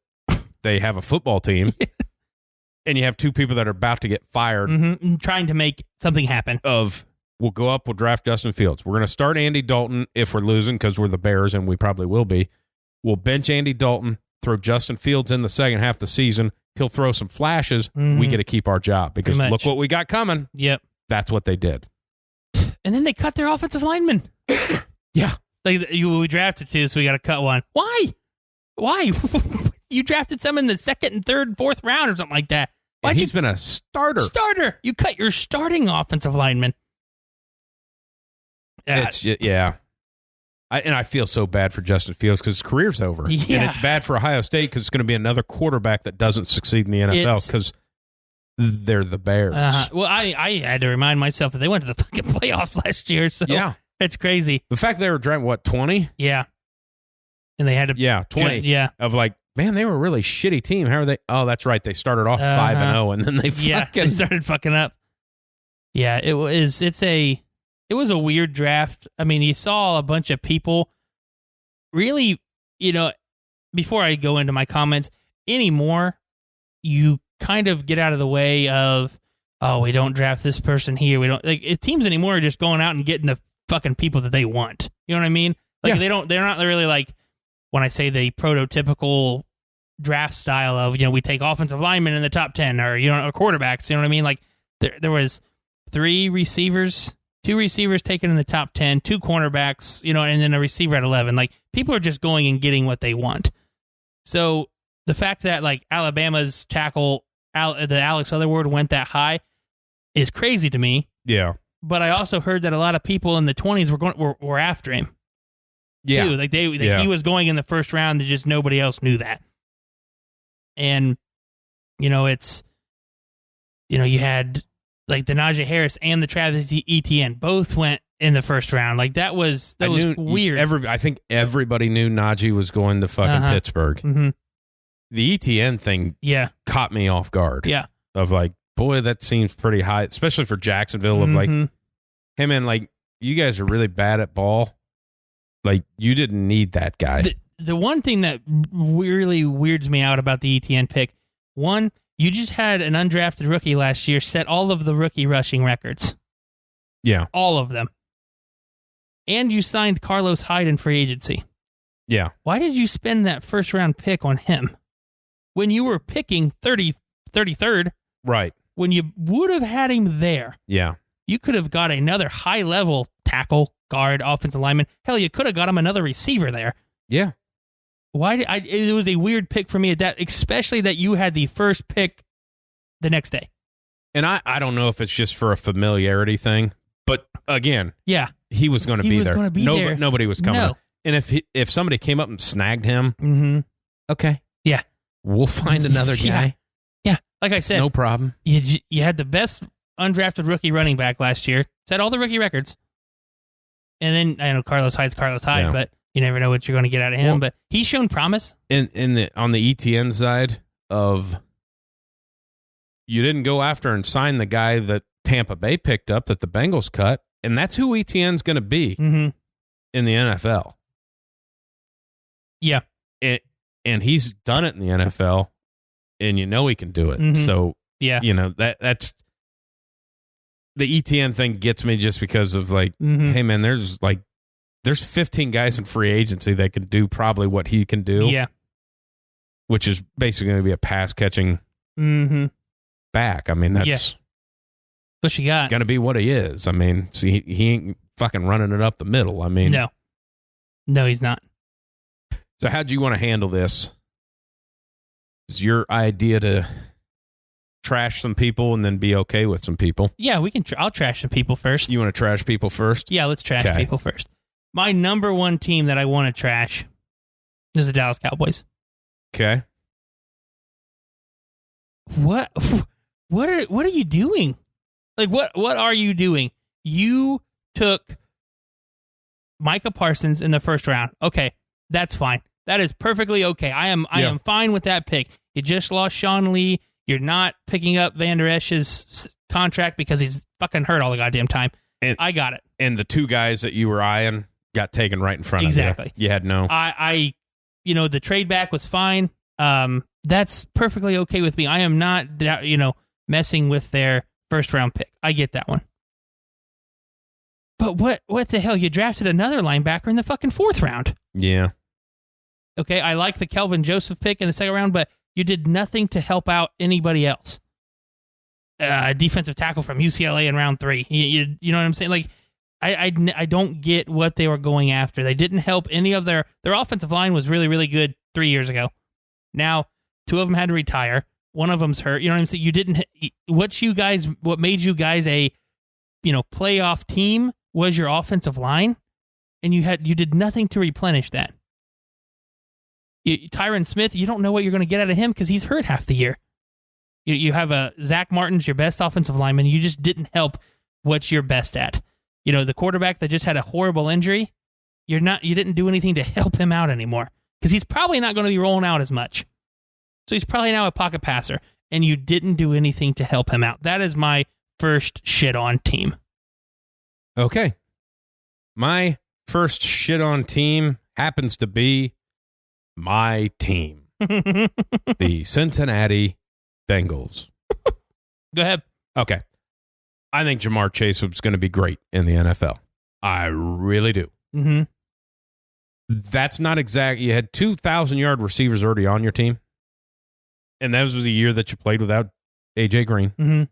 they have a football team. And you have 2 people that are about to get fired. Trying to make something happen. We'll go up, we'll draft Justin Fields. We're going to start Andy Dalton if we're losing because we're the Bears, and we probably will be. We'll bench Andy Dalton, throw Justin Fields in the second half of the season, he'll throw some flashes. We get to keep our job because look what we got coming. Yep. That's what they did. And then they cut their offensive lineman. Yeah. We drafted two, so we got to cut one. Why? You drafted some in the second and third, fourth round or something like that. And he's been a starter. You cut your starting offensive lineman. It's just, yeah. I feel so bad for Justin Fields because his career's over. Yeah. And it's bad for Ohio State because it's going to be another quarterback that doesn't succeed in the NFL because they're the Bears. Well, I had to remind myself that they went to the fucking playoffs last year. So yeah. It's crazy. The fact they were driving, 20? Yeah. And they had to... Yeah, 20. Yeah. Of like, man, they were a really shitty team. How are they? Oh, that's right. They started off 5-0, and then they they started fucking up. Yeah, it was a weird draft. I mean, you saw a bunch of people really, before I go into my comments, anymore, you kind of get out of the way of, oh, we don't draft this person here. We don't, teams anymore are just going out and getting the fucking people that they want. You know what I mean? They're not really like, when I say the prototypical draft style of, we take offensive linemen in the top 10 or, or quarterbacks, you know what I mean? Like there was 2 receivers taken in the top 10, 2 cornerbacks, and then a receiver at 11. Like people are just going and getting what they want. So the fact that like Alabama's tackle, the Alex Leatherwood went that high is crazy to me. Yeah. But I also heard that a lot of people in the 20s were after him. Yeah. Too. Like he was going in the first round, just nobody else knew that. And it's you had like the Najee Harris and the Travis Etienne both went in the first round. Like that was weird. I think everybody knew Najee was going to fucking Pittsburgh. Mm-hmm. The Etienne thing caught me off guard. Yeah. Of like, boy, that seems pretty high, especially for Jacksonville, of like, hey man, like you guys are really bad at ball. Like you didn't need that guy. The one thing that really weirds me out about the Etienne pick, one, you just had an undrafted rookie last year set all of the rookie rushing records. Yeah. All of them. And you signed Carlos Hyde in free agency. Yeah. Why did you spend that first round pick on him when you were picking 33rd? Right. When you would have had him there. Yeah. You could have got another high level tackle, guard, offensive lineman. Hell, you could have got him another receiver there. Yeah. It was a weird pick for me at that, especially that you had the first pick the next day. And I don't know if it's just for a familiarity thing, but again, he was going to be there. Nobody was coming. No. And if somebody came up and snagged him, okay, yeah, we'll find another guy. Yeah, like I said, no problem. You had the best undrafted rookie running back last year, set all the rookie records, and then I know Carlos Hyde's Carlos Hyde, but you never know what you're going to get out of him. But he's shown promise. On the ETN side of, you didn't go after and sign the guy that Tampa Bay picked up that the Bengals cut, and that's who ETN's going to be in the NFL. Yeah. And he's done it in the NFL, and he can do it. So, that's the ETN thing gets me just because of like, hey, man, there's 15 guys in free agency that can do probably what he can do. Yeah. Which is basically going to be a pass catching back. I mean, that's what you got. Going to be what he is. I mean, see, he ain't fucking running it up the middle. I mean, no, he's not. So how do you want to handle this? Is your idea to trash some people and then be okay with some people? Yeah, we can. I'll trash some people first. You want to trash people first? Yeah, let's trash people first. My number one team that I want to trash is the Dallas Cowboys. Okay. What are you doing? Like what are you doing? You took Micah Parsons in the first round. Okay, that's fine. That is perfectly okay. I am fine with that pick. You just lost Sean Lee. You're not picking up Van Der Esch's contract because he's fucking hurt all the goddamn time. And I got it. And the 2 guys that you were eyeing got taken right in front of you. Exactly. You had no. The trade back was fine. That's perfectly okay with me. I am not, messing with their first round pick. I get that one. But what the hell? You drafted another linebacker in the fucking 4th round. Yeah. Okay, I like the Kelvin Joseph pick in the 2nd round, but You did nothing to help out anybody else. Defensive tackle from UCLA in round 3. You know what I'm saying? Like, I don't get what they were going after. They didn't help any of their offensive line was really, really good 3 years ago. Now, 2 of them had to retire. One of them's hurt. You know what I'm saying? You didn't. What made you guys a, playoff team was your offensive line, and you did nothing to replenish that. Tyron Smith, you don't know what you're going to get out of him because he's hurt half the year. You have Zach Martin's your best offensive lineman. You just didn't help what you're best at. The quarterback that just had a horrible injury, you didn't do anything to help him out anymore because he's probably not going to be rolling out as much. So he's probably now a pocket passer, and you didn't do anything to help him out. That is my first shit on team. Okay. My first shit on team happens to be my team. The Cincinnati Bengals. Go ahead. Okay. I think Jamar Chase was going to be great in the NFL. I really do. Mm-hmm. That's not exact. You had 2,000-yard receivers already on your team. And that was the year that you played without A.J. Green. Mm-hmm.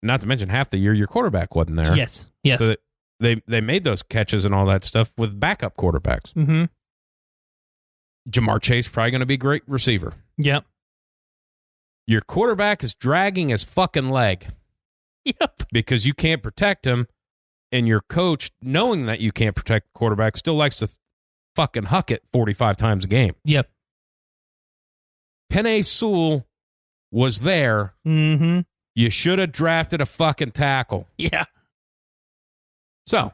Not to mention half the year your quarterback wasn't there. Yes. So they made those catches and all that stuff with backup quarterbacks. Mm-hmm. Jamar Chase probably going to be a great receiver. Yep. Your quarterback is dragging his fucking leg. Yep. Because you can't protect him, and your coach, knowing that you can't protect the quarterback, still likes to fucking huck it 45 times a game. Yep. Penei Sewell was there. Mm-hmm. You should have drafted a fucking tackle. Yeah. So,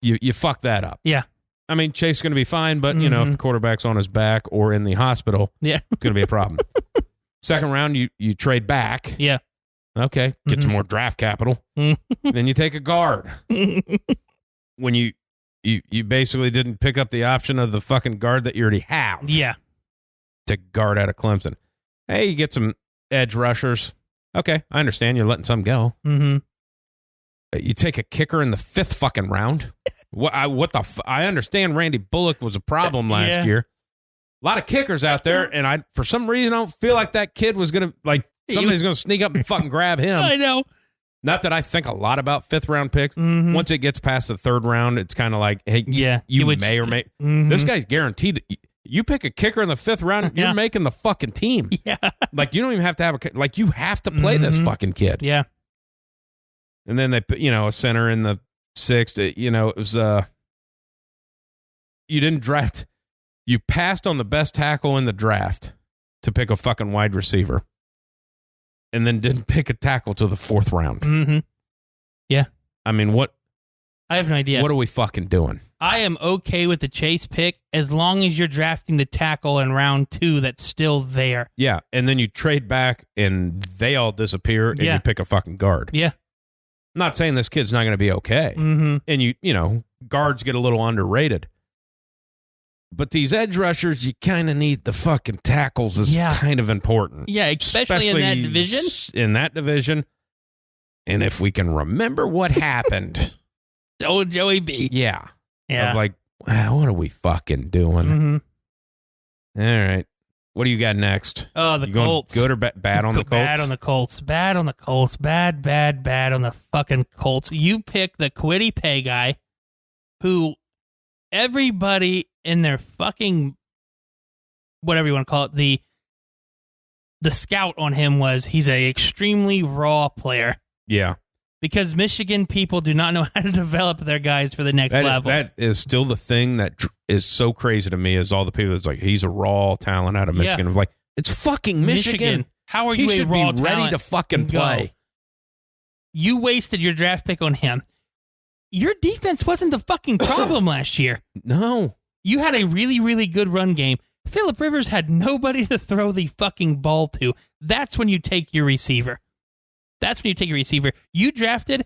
you fucked that up. Yeah. I mean, Chase is going to be fine, but, if the quarterback's on his back or in the hospital, it's going to be a problem. Second round, you trade back. Yeah. Okay, get some more draft capital. Then you take a guard. When you basically didn't pick up the option of the fucking guard that you already have. Yeah. To guard out of Clemson. Hey, you get some edge rushers. Okay, I understand you're letting some go. Mm-hmm. You take a kicker in the 5th fucking round. I understand Randy Bullock was a problem last year. A lot of kickers out there, and for some reason I don't feel like that kid was going to, somebody's going to sneak up and fucking grab him. I know. Not that I think a lot about 5th round picks. Mm-hmm. Once it gets past the 3rd round, it's kind of like, hey, you may or may. Mm-hmm. This guy's guaranteed. You pick a kicker in the 5th round, you're making the fucking team. Yeah. You don't even have to have you have to play this fucking kid. Yeah. And then they put, a center in the 6th. It was, you didn't draft. You passed on the best tackle in the draft to pick a fucking wide receiver. And then didn't pick a tackle till the 4th round. Mm-hmm. Yeah. I mean, what? I have no idea. What are we fucking doing? I am okay with the Chase pick as long as you're drafting the tackle in round 2 that's still there. Yeah, and then you trade back and they all disappear and you pick a fucking guard. Yeah. I'm not saying this kid's not going to be okay. Mm-hmm. And guards get a little underrated. But these edge rushers, you kind of need the fucking tackles is kind of important. Yeah, especially in that division. In that division. And if we can remember what happened. Oh, Joey B. Yeah. Yeah. Of what are we fucking doing? Mm-hmm. All right. What do you got next? Oh, the Colts. Good or bad on the Colts? Bad on the Colts. Bad on the Colts. Bad on the fucking Colts. You pick the Kwity Paye guy who everybody in their fucking, whatever you want to call it, the scout on him was he's a extremely raw player. Yeah. Because Michigan people do not know how to develop their guys for the next level. That is still the thing that is so crazy to me is all the people that's he's a raw talent out of Michigan. Yeah. It's fucking Michigan. How are you he a should raw be ready talent? to fucking play. You wasted your draft pick on him. Your defense wasn't the fucking problem last year. No. You had a really, really good run game. Phillip Rivers had nobody to throw the fucking ball to. That's when you take your receiver. You drafted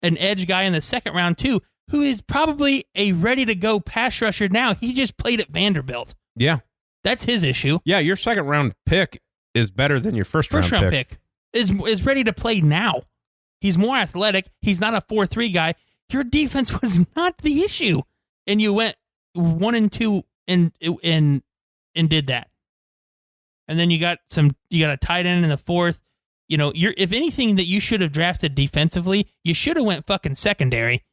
an edge guy in the 2nd round, too, who is probably a ready-to-go pass rusher now. He just played at Vanderbilt. Yeah. That's his issue. Yeah, your 2nd round pick is better than your first round pick. Is ready to play now. He's more athletic. He's not a 4-3 guy. Your defense was not the issue. And you went 1-2 and did that. and then you got a tight end in the 4th. You know, if anything that you should have drafted defensively, you should have went fucking secondary,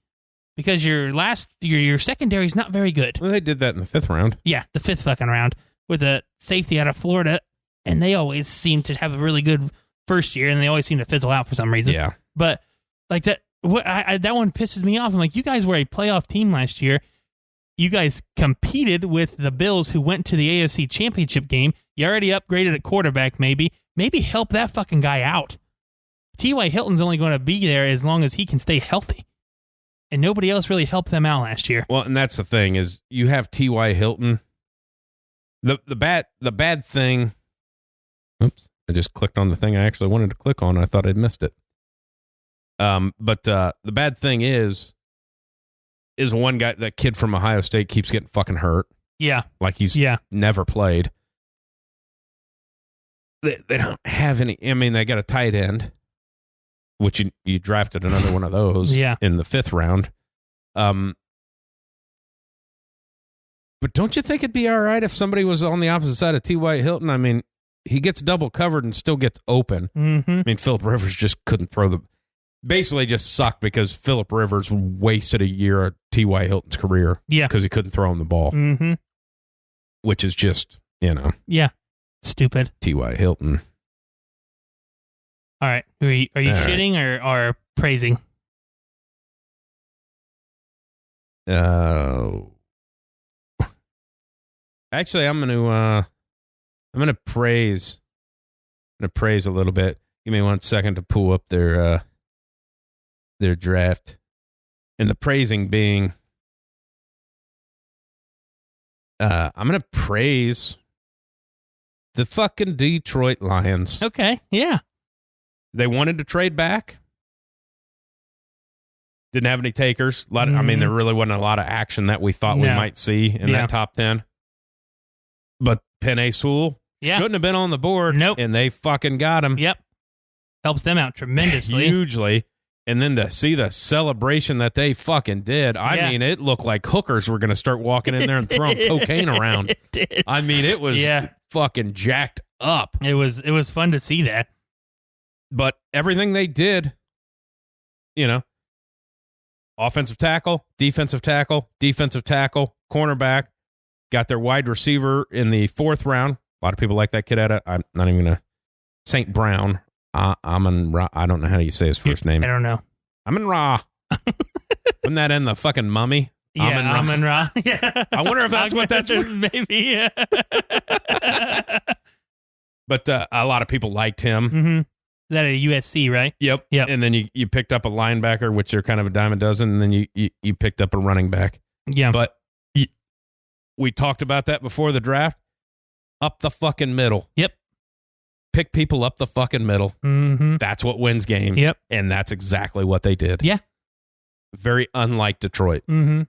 because your secondary is not very good. Well, they did that in the 5th round. Yeah, the 5th fucking round with a safety out of Florida, and they always seem to have a really good first year, and they always seem to fizzle out for some reason. Yeah, but like that, that one pisses me off. I'm like, you guys were a playoff team last year. You guys competed with the Bills, who went to the AFC Championship game. You already upgraded at quarterback, maybe. Maybe help that fucking guy out. T.Y. Hilton's only going to be there as long as he can stay healthy. And nobody else really helped them out last year. Well, and that's the thing, is you have T.Y. Hilton. The bad thing. Oops, I just clicked on the thing I actually wanted to click on. I thought I'd missed it. But the bad thing is one guy, that kid from Ohio State, keeps getting fucking hurt. Yeah. Like he's never played. They don't have any. I mean, they got a tight end, which you drafted another one of those in the 5th round. But don't you think it'd be all right if somebody was on the opposite side of T.Y. Hilton? I mean, he gets double covered and still gets open. Mm-hmm. I mean, Phillip Rivers just couldn't throw the... Basically just sucked because Phillip Rivers wasted a year of T.Y. Hilton's career. Yeah. Because he couldn't throw him the ball. Mm-hmm. Which is just, Yeah. Stupid. T.Y. Hilton. All right. Are you shitting or praising? Actually, I'm gonna praise. I'm gonna praise a little bit. Give me 1 second to pull up their draft, and the praising being, I'm gonna praise the fucking Detroit Lions. Okay, yeah. They wanted to trade back. Didn't have any takers. I mean, there really wasn't a lot of action that we thought we might see in that top 10. But Penei Sewell shouldn't have been on the board. Nope. And they fucking got him. Yep. Helps them out tremendously. Hugely. And then to see the celebration that they fucking did, I mean, it looked like hookers were going to start walking in there and throwing cocaine around. It did. I mean, it was fucking jacked up. It was fun to see that. But everything they did, offensive tackle, defensive tackle, cornerback, got their wide receiver in the 4th round. A lot of people like that kid at it. I'm not even going to. St. Brown. I don't know how you say his first name. I don't know. Amun-Ra. Wasn't that in the fucking Mummy? Yeah, Amun-Ra. Yeah. I wonder if that's what that's maybe. Yeah. But a lot of people liked him. Mm-hmm. That at USC, right? Yep. And then you picked up a linebacker, which are kind of a dime a dozen, and then you picked up a running back. Yeah. But we talked about that before the draft. Up the fucking middle. Yep. Pick people up the fucking middle. Mm-hmm. That's what wins games. Yep. And that's exactly what they did. Yeah. Very unlike Detroit. Mm-hmm.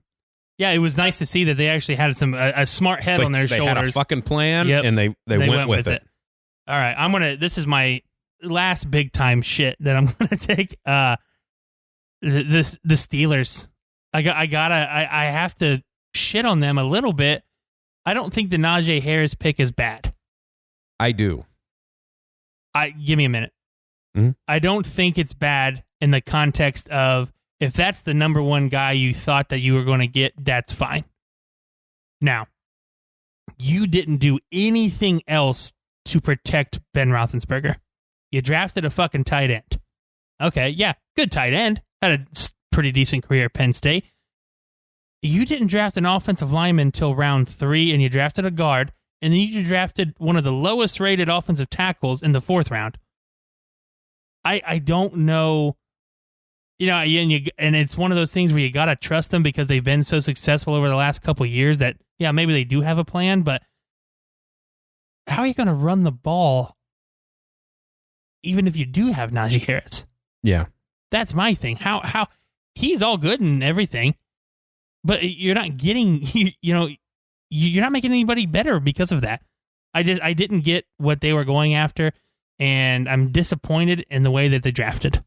Yeah, it was nice to see that they actually had a smart head on their shoulders. They had a fucking plan, and they went with it. All right, this is my last big time shit that I'm gonna take. The Steelers. I have to shit on them a little bit. I don't think the Najee Harris pick is bad. I do. Give me a minute. Mm-hmm. I don't think it's bad in the context of, if that's the number one guy you thought that you were going to get, that's fine. Now, you didn't do anything else to protect Ben Roethlisberger. You drafted a fucking tight end. Okay, yeah, good tight end. Had a pretty decent career at Penn State. You didn't draft an offensive lineman until round 3, and you drafted a guard, and then you drafted one of the lowest rated offensive tackles in the 4th round. I don't know. And it's one of those things where you got to trust them because they've been so successful over the last couple of years that, maybe they do have a plan, but how are you going to run the ball even if you do have Najee Harris? Yeah. That's my thing. How he's all good and everything, but you're not getting, you're not making anybody better because of that. I didn't get what they were going after, and I'm disappointed in the way that they drafted.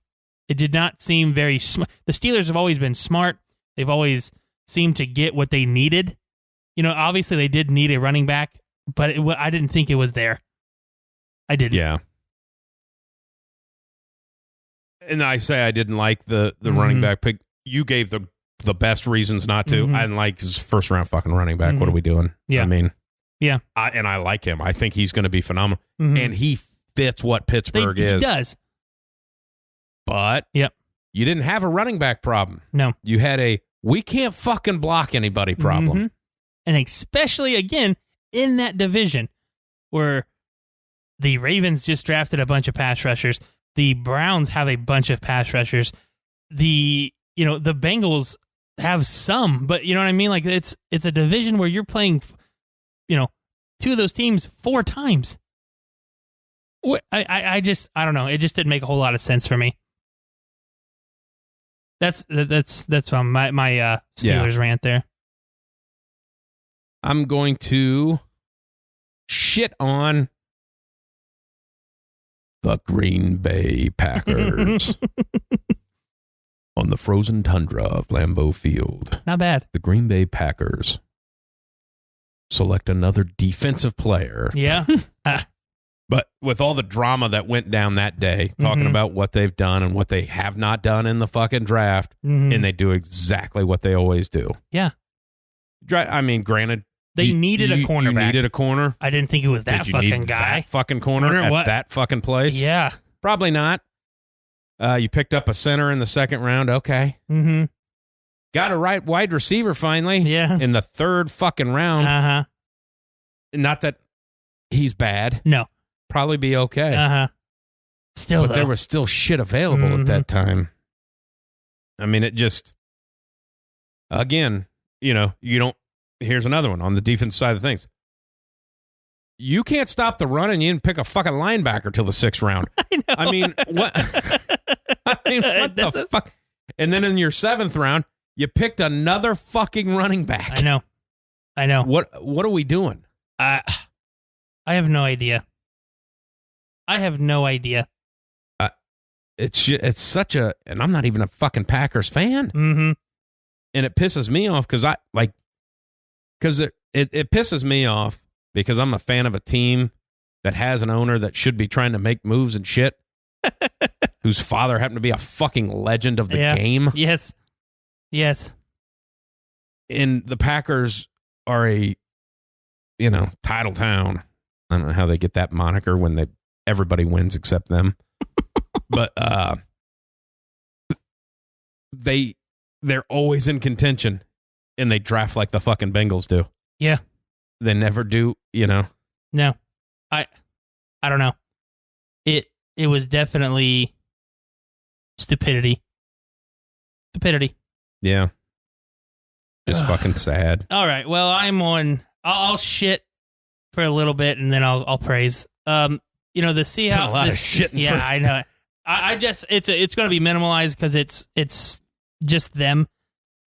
It did not seem very smart. The Steelers have always been smart. They've always seemed to get what they needed. Obviously they did need a running back, but I didn't think it was there. I didn't. Yeah. And I say I didn't like the running back pick. You gave the best reasons not to. I didn't like his first round fucking running back. What are we doing? Yeah. I mean, yeah. And I like him. I think he's going to be phenomenal. And he fits what Pittsburgh is. He does. But yep. You didn't have a running back problem. No. You had we can't fucking block anybody problem. And especially, again, in that division where the Ravens just drafted a bunch of pass rushers. The Browns have a bunch of pass rushers. The Bengals have some, but you know what I mean? Like it's a division where you're playing, two of those teams 4 times. I don't know. It just didn't make a whole lot of sense for me. That's my Steelers rant there. I'm going to shit on the Green Bay Packers on the frozen tundra of Lambeau Field. Not bad. The Green Bay Packers select another defensive player. Yeah. But with all the drama that went down that day, talking about what they've done and what they have not done in the fucking draft, and they do exactly what they always do. Yeah. I mean, granted, they needed a cornerback. You needed a corner. I didn't think it was that fucking guy. That fucking corner at that fucking place? Yeah. Probably not. You picked up a center in the second round. Okay. Got a right wide receiver finally. Yeah. In the third fucking round. Uh-huh. Not that he's bad. No. Probably be okay. Uh-huh. Still, but there was still shit available at that time. I mean, it just, again, you don't, here's another one on the defense side of things. You can't stop the run and you didn't pick a fucking linebacker till the 6th round. I mean, what? What the fuck? And then in your 7th round, you picked another fucking running back. I know. What are we doing? I have no idea. It's such a, and I'm not even a fucking Packers fan. And it pisses me off because it pisses me off because I'm a fan of a team that has an owner that should be trying to make moves and shit, whose father happened to be a fucking legend of the game. Yes. And the Packers are a, title town. I don't know how they get that moniker when everybody wins except them. But they're always in contention, and they draft like the fucking Bengals do. Yeah. They never do, No. I don't know. It was definitely stupidity. Yeah. Just fucking sad. All right. Well, I'll shit for a little bit and then I'll praise. The Seahawks. A lot of shit. Yeah, I know. I just it's going to be minimalized because it's just them.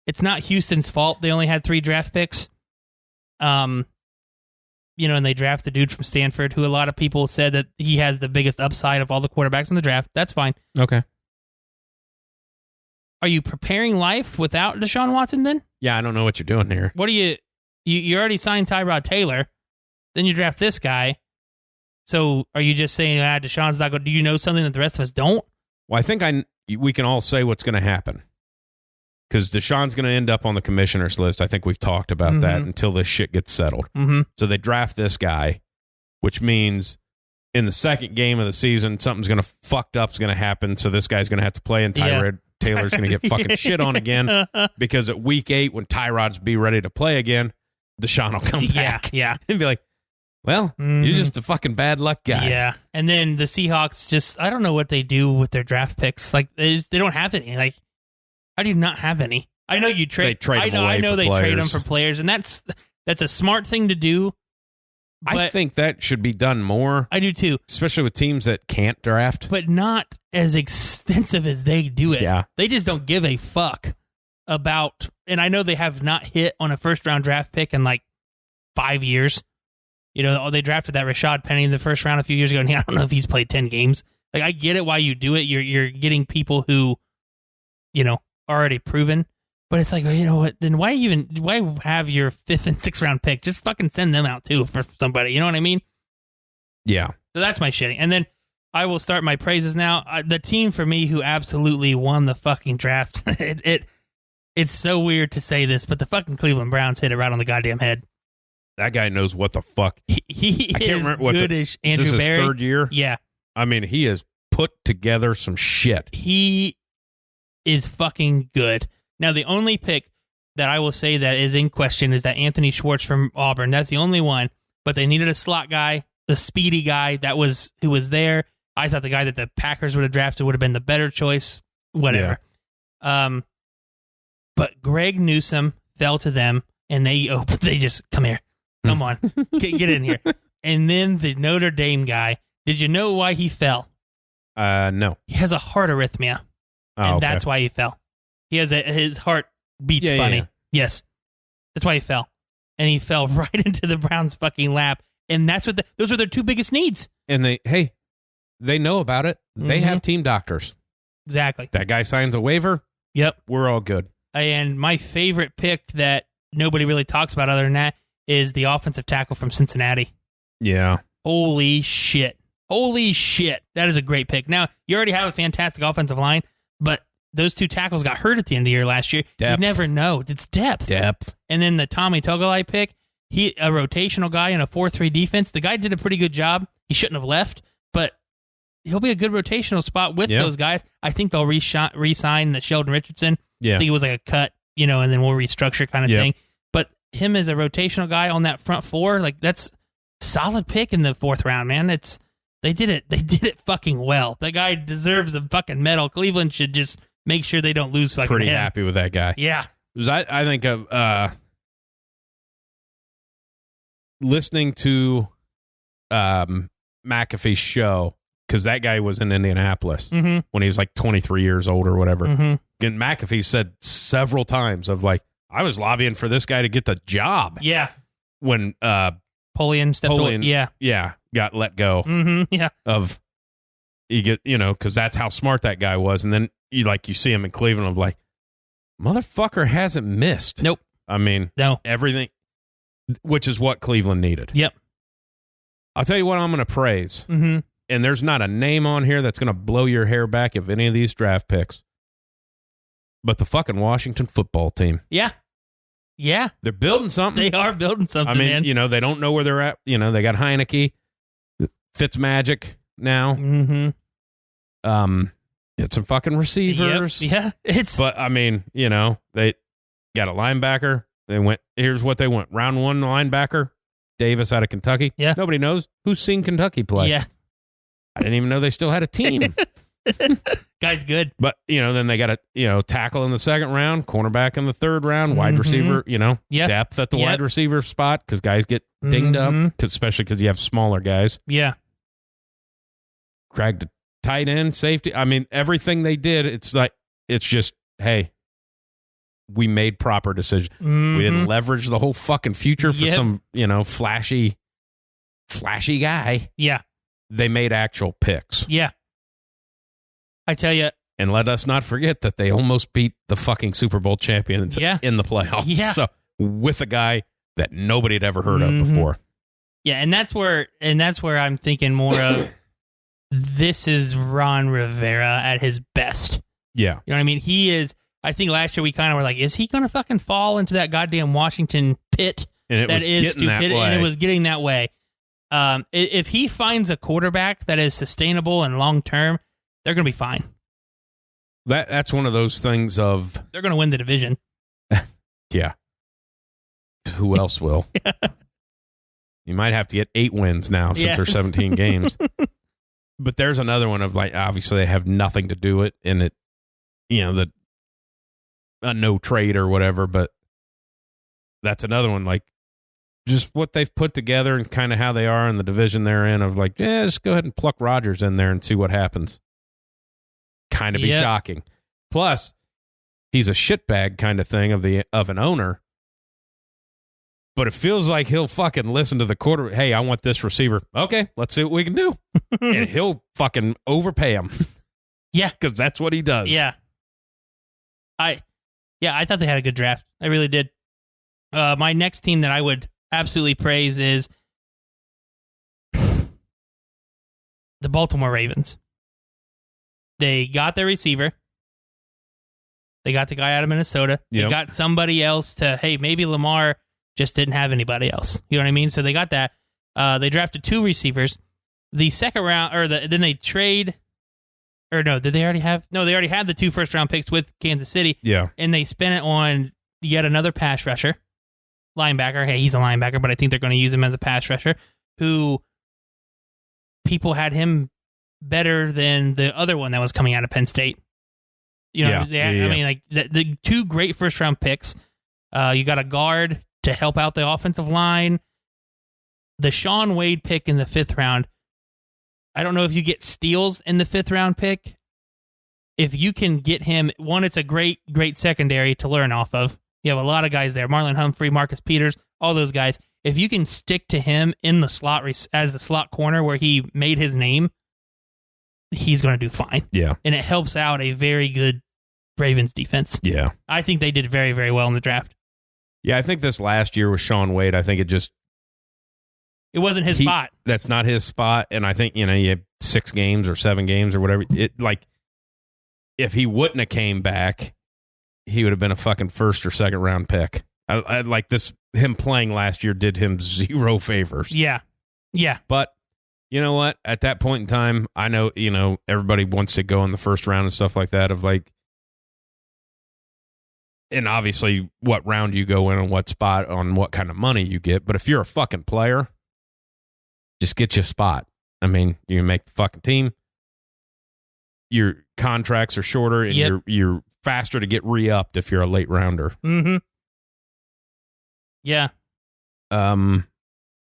It's not Houston's fault. They only had 3 draft picks. And they draft the dude from Stanford, who a lot of people said that he has the biggest upside of all the quarterbacks in the draft. That's fine. Okay. Are you preparing life without Deshaun Watson then? Yeah, I don't know what you're doing here. What do you already signed Tyrod Taylor, then you draft this guy. So are you just saying, Deshaun's not going? Do you know something that the rest of us don't? Well, I think we can all say what's going to happen because Deshaun's going to end up on the commissioner's list. I think we've talked about that until this shit gets settled. So they draft this guy, which means in the second game of the season, something's going to fucked up's going to happen. So this guy's going to have to play, and Tyrod Taylor's going to get fucking shit on again because at week 8, when Tyrod's be ready to play again, Deshaun will come back. Yeah. And be like, well, you're just a fucking bad luck guy. Yeah. And then the Seahawks I don't know what they do with their draft picks. Like, they don't have any. Like, how do you not have any? I know you trade. I know they trade them for players, and that's a smart thing to do. I think that should be done more. I do too. Especially with teams that can't draft. But not as extensive as they do it. Yeah. They just don't give a fuck about, and I know they have not hit on a first-round draft pick in like 5 years. They drafted that Rashad Penny in the first round a few years ago, and I don't know if he's played 10 games. Like, I get it why you do it. You're getting people who, already proven. But it's like, you know what? Then why have your 5th and 6th round pick? Just fucking send them out too for somebody. You know what I mean? Yeah. So that's my shitting. And then I will start my praises now. The team for me who absolutely won the fucking draft. It's so weird to say this, but the fucking Cleveland Browns hit it right on the goddamn head. That guy knows what the fuck. He I can't remember good as Andrew Is this Berry. his third year? Yeah. I mean, he has put together some shit. He is fucking good. Now, the only pick that I will say that is in question is that Anthony Schwartz from Auburn. That's the only one, but they needed a slot guy, the speedy guy who was there. I thought the guy that the Packers would have drafted would have been the better choice. Whatever. Yeah. But Greg Newsome fell to them, and they just come here. Come on, get in here. And then the Notre Dame guy. Did you know why he fell? No. He has a heart arrhythmia, and that's why he fell. He has his heart beats funny. Yeah. Yes, that's why he fell, and he fell right into the Browns' fucking lap. And that's what those are their two biggest needs. And they know about it. They have team doctors. Exactly. That guy signs a waiver. Yep, we're all good. And my favorite pick that nobody really talks about other than that is the offensive tackle from Cincinnati. Yeah. Holy shit. That is a great pick. Now, you already have a fantastic offensive line, but those two tackles got hurt at the end of the year last year. Depth. You never know. It's depth. And then the Tommy Togiai pick, a rotational guy in a 4-3 defense. The guy did a pretty good job. He shouldn't have left, but he'll be a good rotational spot with those guys. I think they'll re-sign the Sheldon Richardson. Yeah. I think it was like a cut, and then we'll restructure kind of thing. But him as a rotational guy on that front four, like that's solid pick in the 4th round, man. They did it fucking well. That guy deserves a fucking medal. Cleveland should just make sure they don't lose fucking Pretty him. Happy with that guy. Yeah. Because I think of listening to McAfee's show, because that guy was in Indianapolis when he was like 23 years old or whatever. And McAfee said several times of like, I was lobbying for this guy to get the job. Yeah. When Polian stepped away. Yeah, got let go. Yeah. Of you get, because that's how smart that guy was. And then you see him in Cleveland of like, motherfucker hasn't missed. Nope. I mean, no. Everything, which is what Cleveland needed. Yep. I'll tell you what I'm going to praise. And there's not a name on here that's going to blow your hair back of any of these draft picks. But the fucking Washington football team. Yeah. Yeah. They're building something. They are building something, I mean, man. They don't know where they're at. They got Heineke, Fitzmagic now. It's some fucking receivers. Yep. Yeah. But, I mean, they got a linebacker. Here's what they went. Round 1 linebacker, Davis out of Kentucky. Yeah. Nobody knows who's seen Kentucky play. Yeah. I didn't even know they still had a team. Guy's good. But, then they got a, tackle in the 2nd round, cornerback in the 3rd round, wide receiver, depth at the wide receiver spot because guys get dinged up, especially because you have smaller guys. Yeah. Craig the tight end, safety. I mean, everything they did, it's just, hey, we made proper decisions. We didn't leverage the whole fucking future for some, flashy guy. Yeah. They made actual picks. Yeah. I tell you. And let us not forget that they almost beat the fucking Super Bowl champions in the playoffs. Yeah. So with a guy that nobody had ever heard of before. Yeah, and that's where I'm thinking more of this is Ron Rivera at his best. Yeah. You know what I mean? He is. I think last year we kind of were like, is he going to fucking fall into that goddamn Washington pit? And it was getting that way. And it was getting that way. If he finds a quarterback that is sustainable and long term, they're going to be fine. That's one of those things of they're going to win the division. Yeah. Who else will? You might have to get 8 wins now since there's 17 games. But there's another one of like, obviously they have nothing to do it in it, a no trade or whatever, but that's another one like just what they've put together and kind of how they are in the division they're in of like, just go ahead and pluck Rodgers in there and see what happens. Kind of be shocking. Plus, he's a shitbag kind of thing of an owner. But it feels like he'll fucking listen to the quarter. Hey, I want this receiver. Okay, let's see what we can do. And he'll fucking overpay him. Yeah. Because that's what he does. Yeah. I thought they had a good draft. I really did. My next team that I would absolutely praise is the Baltimore Ravens. They got their receiver. They got the guy out of Minnesota. They got somebody else to, hey, maybe Lamar just didn't have anybody else. You know what I mean? So they got that. They drafted 2 receivers. The second round, then they trade, or no, did they already have? No, they already had the 2 first-round picks with Kansas City. Yeah. And they spent it on yet another pass rusher, linebacker. Hey, he's a linebacker, but I think they're going to use him as a pass rusher, who people had him better than the other one that was coming out of Penn State. You know, I mean, like the 2 great first-round picks. You got a guard to help out the offensive line. The Shaun Wade pick in the 5th round, I don't know if you get steals in the 5th round pick. If you can get him, one, it's a great secondary to learn off of. You have a lot of guys there. Marlon Humphrey, Marcus Peters, all those guys. If you can stick to him in the slot as the slot corner where he made his name, he's going to do fine. Yeah. And it helps out a very good Ravens defense. Yeah. I think they did very, very well in the draft. Yeah, I think this last year with Shaun Wade, I think it wasn't his spot. That's not his spot. And I think, you had 6 games or 7 games or whatever. If he wouldn't have came back, he would have been a fucking 1st or 2nd round pick. I like this. Him playing last year did him 0 favors. Yeah. Yeah. But you know what? At that point in time, I know, everybody wants to go in the 1st round and stuff like that and obviously what round you go in and what spot on what kind of money you get. But if you're a fucking player, just get you a spot. I mean, you make the fucking team. Your contracts are shorter and you're faster to get re-upped if you're a late rounder. Mm-hmm. Yeah. I'm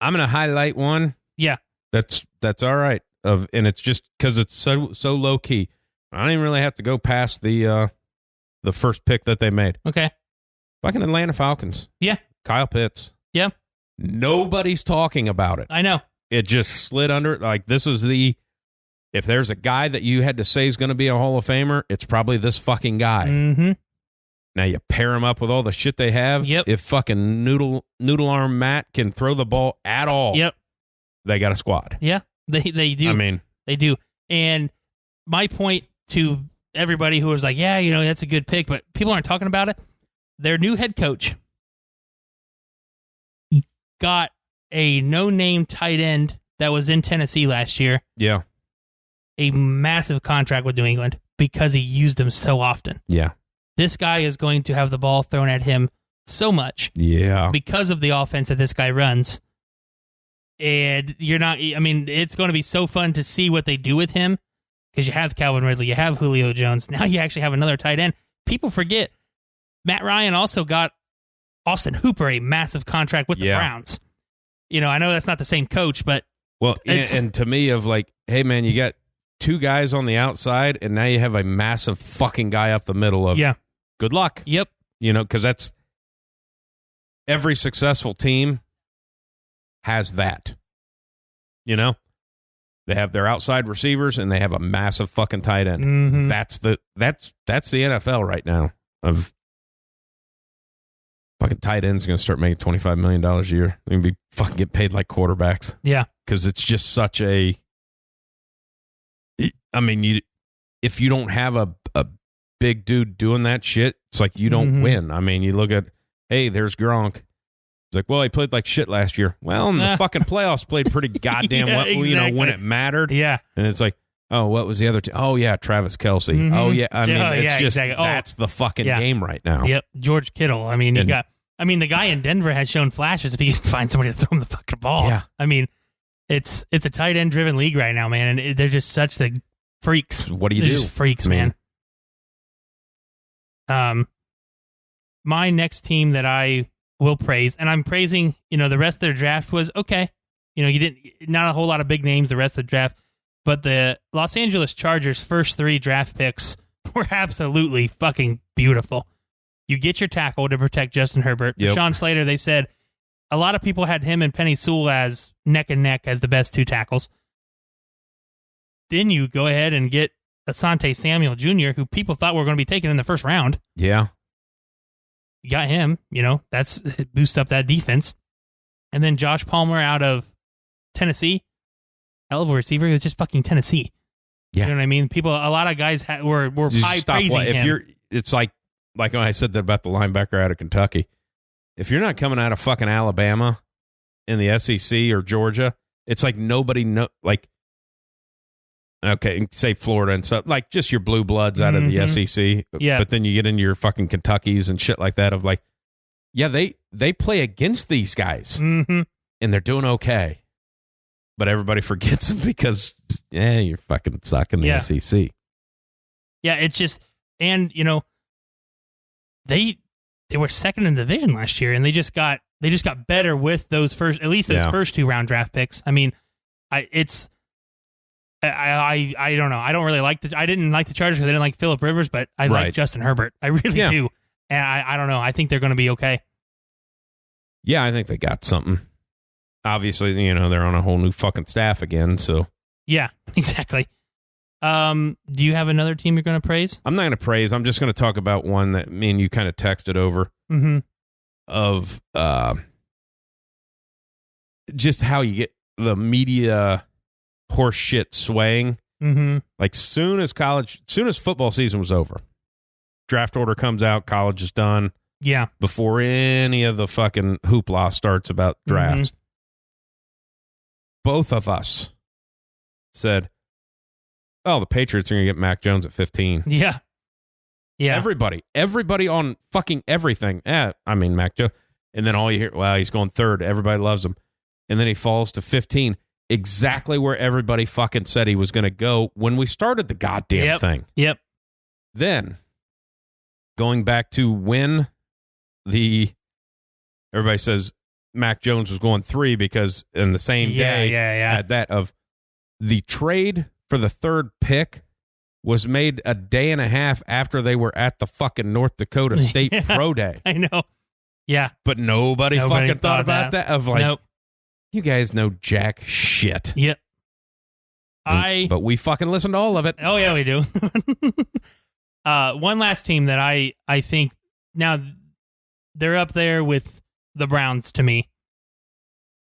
going to highlight one. Yeah. That's all right. And it's just because it's so low key. I don't even really have to go past the first pick that they made. Okay. Fucking Atlanta Falcons. Yeah. Kyle Pitts. Yeah. Nobody's talking about it. I know. It just slid under. Like, this is if there's a guy that you had to say is going to be a Hall of Famer, it's probably this fucking guy. Mm-hmm. Now you pair him up with all the shit they have. Yep. If fucking noodle arm Matt can throw the ball at all. Yep. They got a squad. Yeah. They do. I mean, they do. And my point to everybody who was like, yeah, that's a good pick, but people aren't talking about it. Their new head coach got a no-name tight end that was in Tennessee last year. Yeah. A massive contract with New England because he used him so often. Yeah. This guy is going to have the ball thrown at him so much. Yeah. Because of the offense that this guy runs. And it's going to be so fun to see what they do with him because you have Calvin Ridley, you have Julio Jones. Now you actually have another tight end. People forget Matt Ryan also got Austin Hooper a massive contract with the Browns. I know that's not the same coach, but and to me of like, hey man, you got 2 guys on the outside and now you have a massive fucking guy up the middle of good luck. Yep. Because that's every successful team has that. They have their outside receivers and they have a massive fucking tight end. Mm-hmm. That's the NFL right now. Of fucking tight ends going to start making $25 million a year. They're going to be fucking get paid like quarterbacks. Yeah. Because it's just such a. I mean, if you don't have a big dude doing that shit, it's like you don't win. I mean, you look at, hey, there's Gronk. It's like, well, he played like shit last year. Well, in the fucking playoffs, played pretty goddamn well, exactly. When it mattered. Yeah. And it's like, oh, what was the other team? Oh, yeah, Travis Kelce. Mm-hmm. Oh, yeah. I mean, it's just, exactly. That's the fucking game right now. Yep. George Kittle. I mean, the guy in Denver has shown flashes if he can find somebody to throw him the fucking ball. Yeah. I mean, it's a tight end driven league right now, man. And they're just such the freaks. What do you they're do? Just freaks, man. My next team that I will praise, and I'm praising, the rest of their draft was okay. Not a whole lot of big names the rest of the draft, but the Los Angeles Chargers' first 3 draft picks were absolutely fucking beautiful. You get your tackle to protect Justin Herbert. Yep. Sean Slater, they said a lot of people had him and Penny Sewell as neck and neck as the best 2 tackles. Then you go ahead and get Asante Samuel Jr., who people thought were going to be taken in the first round. Yeah. You got him, that's boost up that defense. And then Josh Palmer out of Tennessee. hell of a receiver. He was just fucking Tennessee. Yeah. You know what I mean? People, a lot of guys were praising him. If you're, it's like when I said that about the linebacker out of Kentucky. If you're not coming out of fucking Alabama in the SEC or Georgia, it's like nobody okay, say Florida and stuff, like just your blue bloods out of the SEC. Yeah. But then you get into your fucking Kentuckys and shit like that of like, yeah, they play against these guys and they're doing okay. But everybody forgets them because, you're fucking suck in the SEC. Yeah, it's just, and, they were second in the division last year, and they just got better with those first 2 round draft picks. I mean, I don't know. I didn't like the Chargers because I didn't like Phillip Rivers, but I like Justin Herbert. I really do. And I don't know. I think they're going to be okay. Yeah, I think they got something. Obviously, they're on a whole new fucking staff again, so. Yeah, exactly. Do you have another team you're going to praise? I'm not going to praise. I'm just going to talk about one that me and you kind of texted over of just how you get the media horse shit swaying. Like soon as football season was over, draft order comes out, college is done. Yeah. Before any of the fucking hoopla starts about drafts. Both of us said, oh, the Patriots are going to get Mac Jones at 15. Yeah. Yeah. Everybody on fucking everything. Mac Jones. And then all you hear, wow, he's going third. Everybody loves him. And then he falls to 15. Exactly where everybody fucking said he was going to go when we started the goddamn thing. Yep. Then, going back to when everybody says Mac Jones was going 3 because in the same day at that of the trade for the third pick was made a day and a half after they were at the fucking North Dakota State Pro Day. I know. Yeah. But nobody fucking thought about that. Of like, nope. You guys know jack shit. Yep. But we fucking listen to all of it. Oh, yeah, we do. One last team that I think, now they're up there with the Browns to me.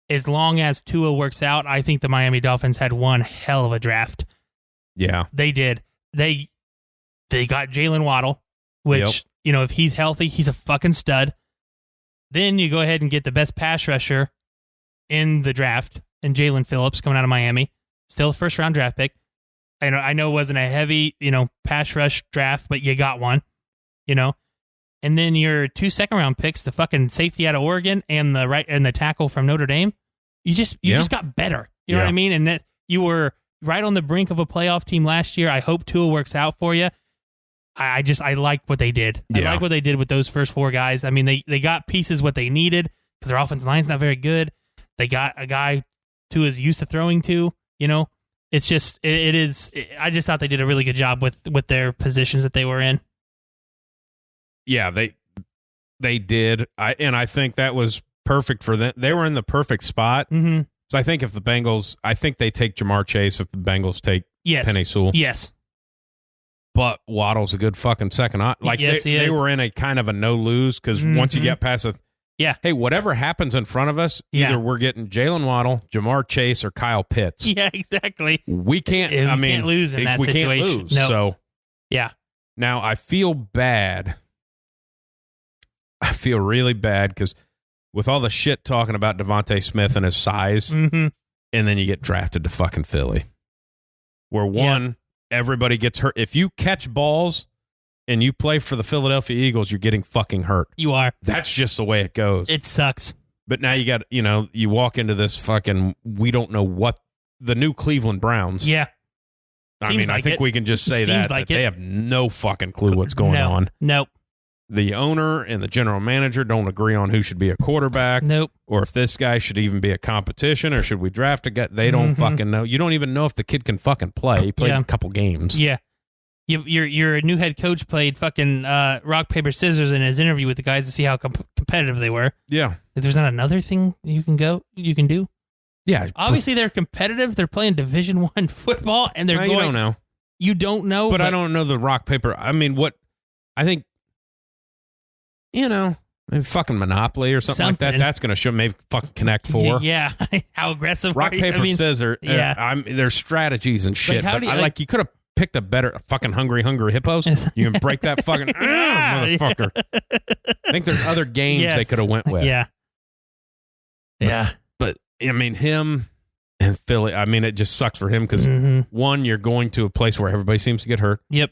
As long as Tua works out, I think the Miami Dolphins had one hell of a draft. Yeah. They did. They got Jalen Waddle, which, if he's healthy, he's a fucking stud. Then you go ahead and get the best pass rusher in the draft, and Jalen Phillips coming out of Miami. Still a first-round draft pick. I know it wasn't a heavy, pass rush draft, but you got one, And then your 2 second-round picks, the fucking safety out of Oregon and the tackle from Notre Dame, you just got better. You know what I mean? And that you were right on the brink of a playoff team last year. I hope Tua works out for you. I like what they did. I like what they did with those first 4 guys. I mean, they got pieces what they needed because their offensive line's not very good. They got a guy Tua is used to throwing to. It's just it is. I just thought they did a really good job with their positions that they were in. Yeah, they did. I think that was perfect for them. They were in the perfect spot. So I think if the Bengals, I think they take Jamar Chase if the Bengals take Penei Sewell. Yes. But Waddle's a good fucking second. They were in a kind of a no lose because once you get past hey, whatever happens in front of us, either we're getting Jalen Waddle, Jamar Chase, or Kyle Pitts. Yeah, exactly. We can't. Can't lose in that situation. We can't lose. Nope. So yeah. Now I feel bad. I feel really bad because with all the shit talking about Devontae Smith and his size, and then you get drafted to fucking Philly, where everybody gets hurt. If you catch balls and you play for the Philadelphia Eagles, you're getting fucking hurt. You are. That's just the way it goes. It sucks. But now you got, you walk into this fucking, we don't know what, the new Cleveland Browns. Yeah. I think we can just say that they have no fucking clue what's going on. Nope. The owner and the general manager don't agree on who should be a quarterback. Nope. Or if this guy should even be a competition, or should we draft a guy? They don't fucking know. You don't even know if the kid can fucking play. He played a couple games. Yeah. Your new head coach played fucking rock, paper, scissors in his interview with the guys to see how competitive they were. Yeah. If there's not another thing you can do. Yeah. Obviously, they're competitive. They're playing Division I football, and they're going. You don't know. You don't know. But I don't know the rock, paper. I mean, what I think, Maybe fucking Monopoly or something like that. That's going to show maybe fucking Connect 4. Yeah. How aggressive Rock, are you? paper, scissors. Yeah. There's strategies and shit. Like, but you could have picked a better fucking Hungry Hippos. You can break that fucking motherfucker. I think there's other games they could have went with. Yeah. Yeah. But I mean, him and Philly, I mean, it just sucks for him because one, you're going to a place where everybody seems to get hurt. Yep.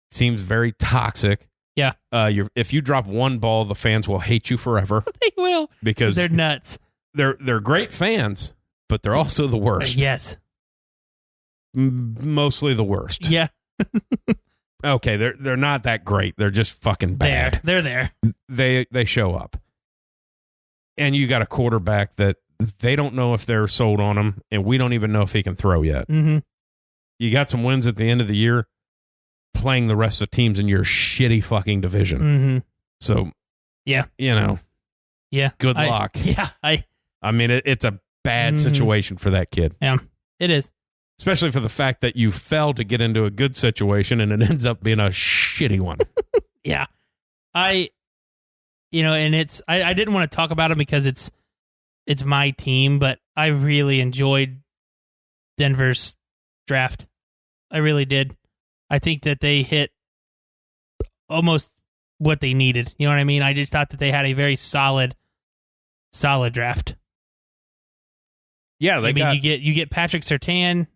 Seems very toxic. Yeah. If you drop one ball, the fans will hate you forever. They will. Because they're nuts. They're great fans, but they're also the worst. Yes. Mostly the worst. Yeah. Okay, they're not that great. They're just fucking bad. They're there. They show up. And you got a quarterback that they don't know if they're sold on him, and we don't even know if he can throw yet. Mm-hmm. You got some wins at the end of the year playing the rest of the teams in your shitty fucking division. Mm-hmm. So, yeah. Yeah. Good luck. Yeah. I mean, it's a bad situation for that kid. Yeah, it is. Especially for the fact that you fell to get into a good situation and it ends up being a shitty one. Yeah. And it's, I didn't want to talk about it because it's my team, but I really enjoyed Denver's draft. I really did. I think that they hit almost what they needed. You know what I mean? I just thought that they had a very solid draft. Yeah, you get Patrick Surtain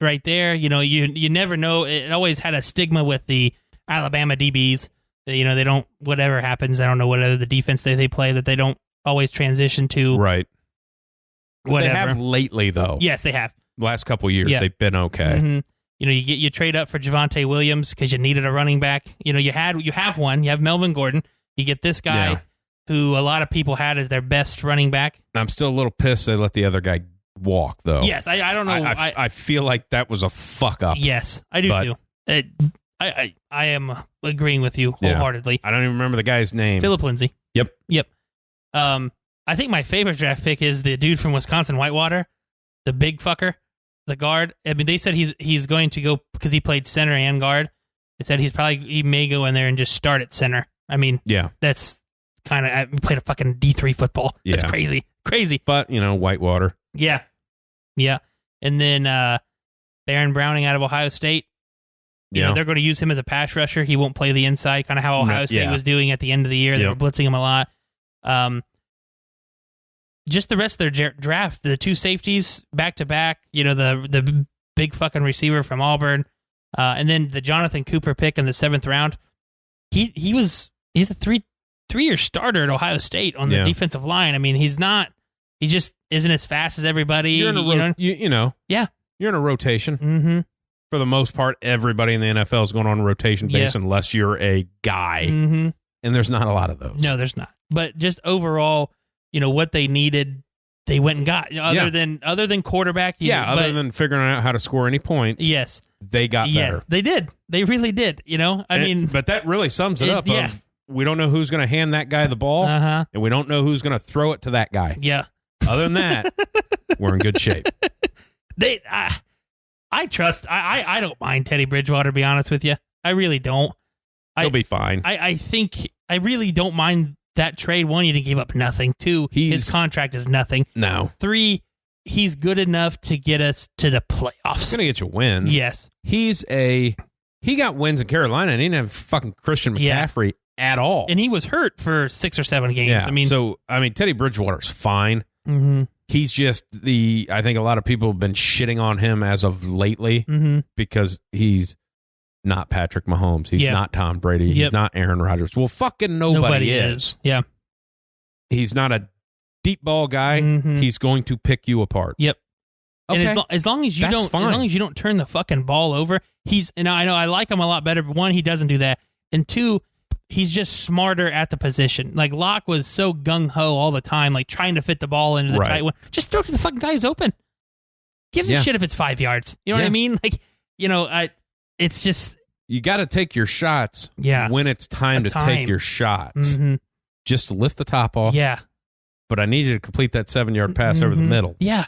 right there. You never know. It always had a stigma with the Alabama DBs. They don't, whatever happens, I don't know what other the defense they play, that they don't always transition to. Right. Whatever. They have lately, though. Yes, they have. Last couple of years, they've been okay. Mm-hmm. You trade up for Javonte Williams because you needed a running back. You have one. You have Melvin Gordon. You get this guy who a lot of people had as their best running back. I'm still a little pissed they let the other guy walk, though. Yes, I don't know. I feel like that was a fuck up. Yes, I do too. I am agreeing with you wholeheartedly. I don't even remember the guy's name. Philip Lindsay. Yep. I think my favorite draft pick is the dude from Wisconsin, Whitewater, the big fucker, the guard. I mean, they said he's going to go because he played center and guard. They said he may go in there and just start at center. I mean, that's kind of played a fucking D3 football. That's crazy. But Whitewater. Yeah. And then Baron Browning out of Ohio State. They're going to use him as a pass rusher. He won't play the inside, kind of how Ohio State was doing at the end of the year. They were blitzing him a lot. Just the rest of their draft, the two safeties back to back. The big fucking receiver from Auburn, and then the Jonathan Cooper pick in the 7th round. He's a three-year starter at Ohio State on the defensive line. I mean, he's not. He just isn't as fast as everybody. You're in a You're in a rotation. Mm-hmm. For the most part, everybody in the NFL is going on a rotation base unless you're a guy. Mm-hmm. And there's not a lot of those. No, there's not. But just overall, what they needed, they went and got. Other than quarterback. Other than figuring out how to score any points. Yes. They got better. They did. They really did. But that really sums it up. We don't know who's going to hand that guy the ball. Uh-huh. And we don't know who's going to throw it to that guy. Yeah. Other than that, we're in good shape. I trust. I don't mind Teddy Bridgewater, to be honest with you. I really don't. He'll be fine. I think I really don't mind that trade. 1, you didn't give up nothing. 2, his contract is nothing. No. 3, he's good enough to get us to the playoffs. He's going to get you wins. Yes. He got wins in Carolina and he didn't have fucking Christian McCaffrey at all. And he was hurt for 6 or 7 games. Yeah. Teddy Bridgewater's fine. Mm-hmm. He's just I think a lot of people have been shitting on him as of lately because he's not Patrick Mahomes. He's not Tom Brady. He's not Aaron Rodgers. Well, fucking nobody is. Yeah. He's not a deep ball guy. Mm-hmm. He's going to pick you apart. Yep. Okay. And as long as you don't turn the fucking ball over, I know I like him a lot better, but 1, he doesn't do that. And 2, he's just smarter at the position. Like Locke was so gung-ho all the time, like trying to fit the ball into the tight one. Just throw it to the fucking guy who's open. Gives a shit if it's 5 yards. You know what I mean? Like, it's just... You got to take your shots when it's time to take your shots. Mm-hmm. Just lift the top off. Yeah. But I need you to complete that 7-yard pass over the middle. Yeah.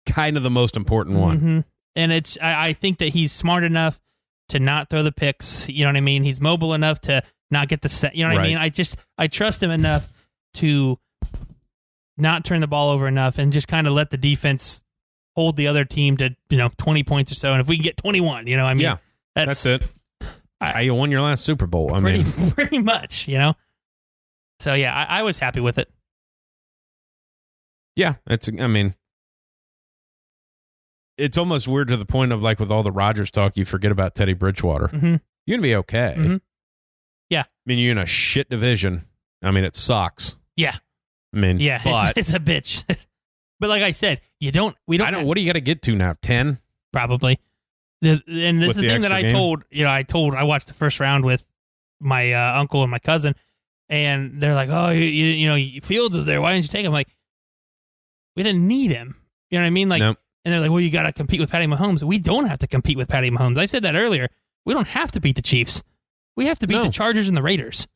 Kind of the most important one. Mm-hmm. And I think that he's smart enough to not throw the picks. You know what I mean? He's mobile enough to not get the set. You know what I mean? I trust him enough to not turn the ball over enough and just kind of let the defense hold the other team to 20 points or so. And if we can get 21, that's it. You won your last Super Bowl. Pretty much, So yeah, I was happy with it. Yeah, it's almost weird to the point of like with all the Rodgers talk, you forget about Teddy Bridgewater. Mm-hmm. You're gonna be okay. Mm-hmm. Yeah, you're in a shit division. It sucks. Yeah, yeah, but it's a bitch. But like I said, we don't. What do you got to get to now? 10 probably. And this is the thing that I told. I watched the first round with my uncle and my cousin, and they're like, "Oh, Fields was there. Why didn't you take him?" Like, we didn't need him. You know what I mean? Like, nope. And they're like, "Well, you got to compete with Patty Mahomes." We don't have to compete with Patty Mahomes. I said that earlier. We don't have to beat the Chiefs. We have to beat the Chargers and the Raiders.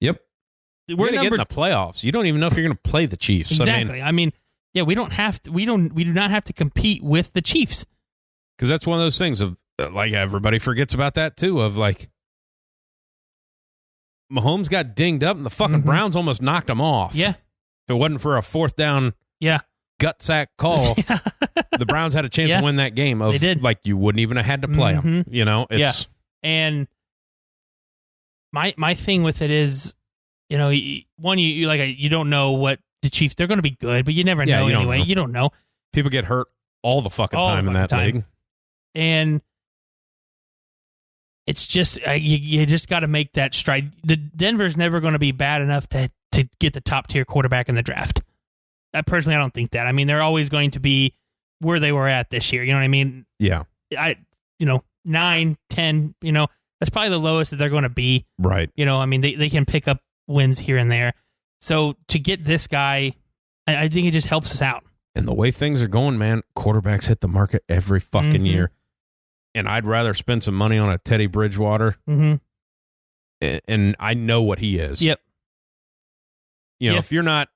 Yep. We're going to get in the playoffs. You don't even know if you're going to play the Chiefs. Exactly. Yeah, we don't have to. We do not have to compete with the Chiefs. Because that's one of those things of like everybody forgets about that too. Of like, Mahomes got dinged up and the fucking Browns almost knocked him off. Yeah. If it wasn't for a fourth down, gut sack call, the Browns had a chance to win that game. They did. Like you wouldn't even have had to play them. It's and my thing with it is, one you don't know what the Chiefs, they're going to be good, but you never know anyway. You don't know. People get hurt all the fucking time in that league. And it's just, you just got to make that stride. The Denver's never going to be bad enough to get the top tier quarterback in the draft. Personally, I don't think that. They're always going to be where they were at this year. You know what I mean? Yeah. 9, 10, that's probably the lowest that they're going to be. Right. They can pick up wins here and there. So to get this guy, I think it just helps us out. And the way things are going, man, quarterbacks hit the market every fucking year. And I'd rather spend some money on a Teddy Bridgewater. Mm-hmm. And I know what he is. Yep. If you're not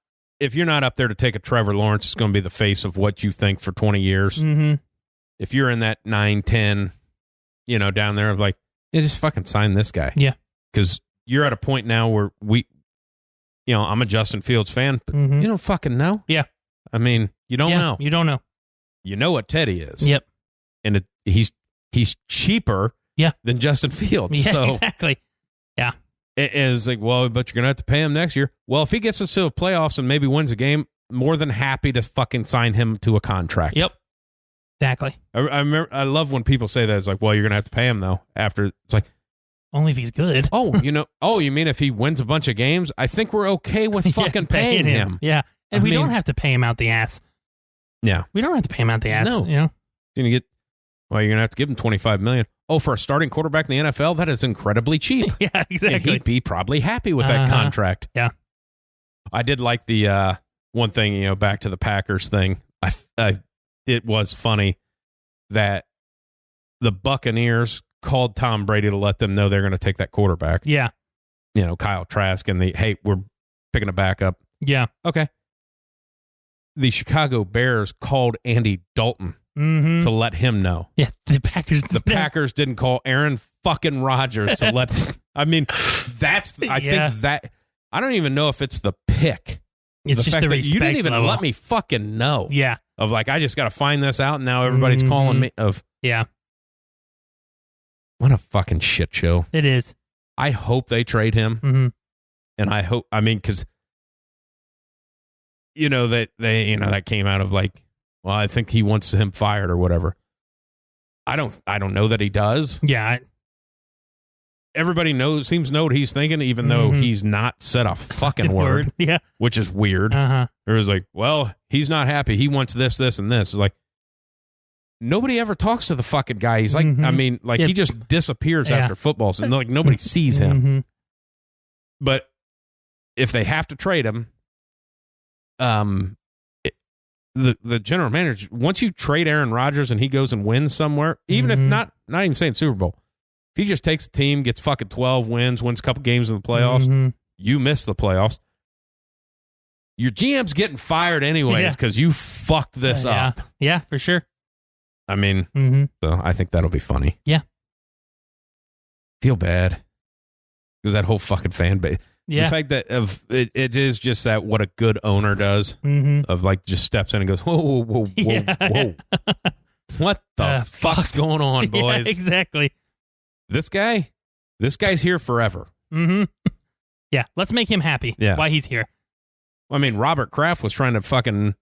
up there to take a Trevor Lawrence, it's going to be the face of what you think for 20 years. Mm-hmm. If you're in that 9, 10, down there of like, just fucking sign this guy. Yeah. Because you're at a point now where I'm a Justin Fields fan, but you don't fucking know. Yeah. You don't know. You don't know. You know what Teddy is. Yep. And he's cheaper than Justin Fields. Yeah, so exactly. Yeah. It's like, well, but you're going to have to pay him next year. Well, if he gets us to the playoffs and maybe wins a game, more than happy to fucking sign him to a contract. Yep. Exactly. I remember. I love when people say that. It's like, well, you're going to have to pay him, though. After it's like, only if he's good. You mean if he wins a bunch of games? I think we're okay with fucking paying him. Yeah. And we don't have to pay him out the ass. Yeah. We don't have to pay him out the ass. No. You're going to you're going to have to give him $25 million. Oh, for a starting quarterback in the NFL, that is incredibly cheap. Yeah, exactly. And he'd be probably happy with that contract. Yeah. I did like the one thing, back to the Packers thing. It was funny that the Buccaneers called Tom Brady to let them know they're going to take that quarterback. Yeah. Kyle Trask and hey, we're picking a backup. Yeah. Okay. The Chicago Bears called Andy Dalton to let him know. Yeah, the Packers didn't call Aaron fucking Rodgers to let. I think that I don't even know if it's the pick. It's the just fact the that respect you didn't even level. let me fucking know. Yeah, of like I just got to find this out and now everybody's calling me. Yeah, what a fucking shit show it is. I hope they trade him, and I hope because that they that came out of like. Well, I think he wants him fired or whatever. I don't know that he does. Yeah. Everybody seems to know what he's thinking, even though he's not said a fucking word. Yeah. Which is weird. It was like, well, he's not happy. He wants this, this, and this. It's like, nobody ever talks to the fucking guy. He's like, he just disappears after football. So like nobody sees him. But if they have to trade him, the general manager, once you trade Aaron Rodgers and he goes and wins somewhere, even if not even saying Super Bowl, if he just takes a team, gets fucking 12 wins, wins a couple games in the playoffs, you miss the playoffs. Your GM's getting fired anyways because you fucked this up. Yeah, for sure. So I think that'll be funny. Yeah. Feel bad. Because that whole fucking fan base. Yeah. The fact that it is just that what a good owner does of like just steps in and goes, whoa, whoa, whoa, whoa. What the fuck's going on, boys? Yeah, exactly. This guy's here forever. Mm-hmm. Yeah, let's make him happy. Yeah. Why he's here. I mean, Robert Kraft was trying to fucking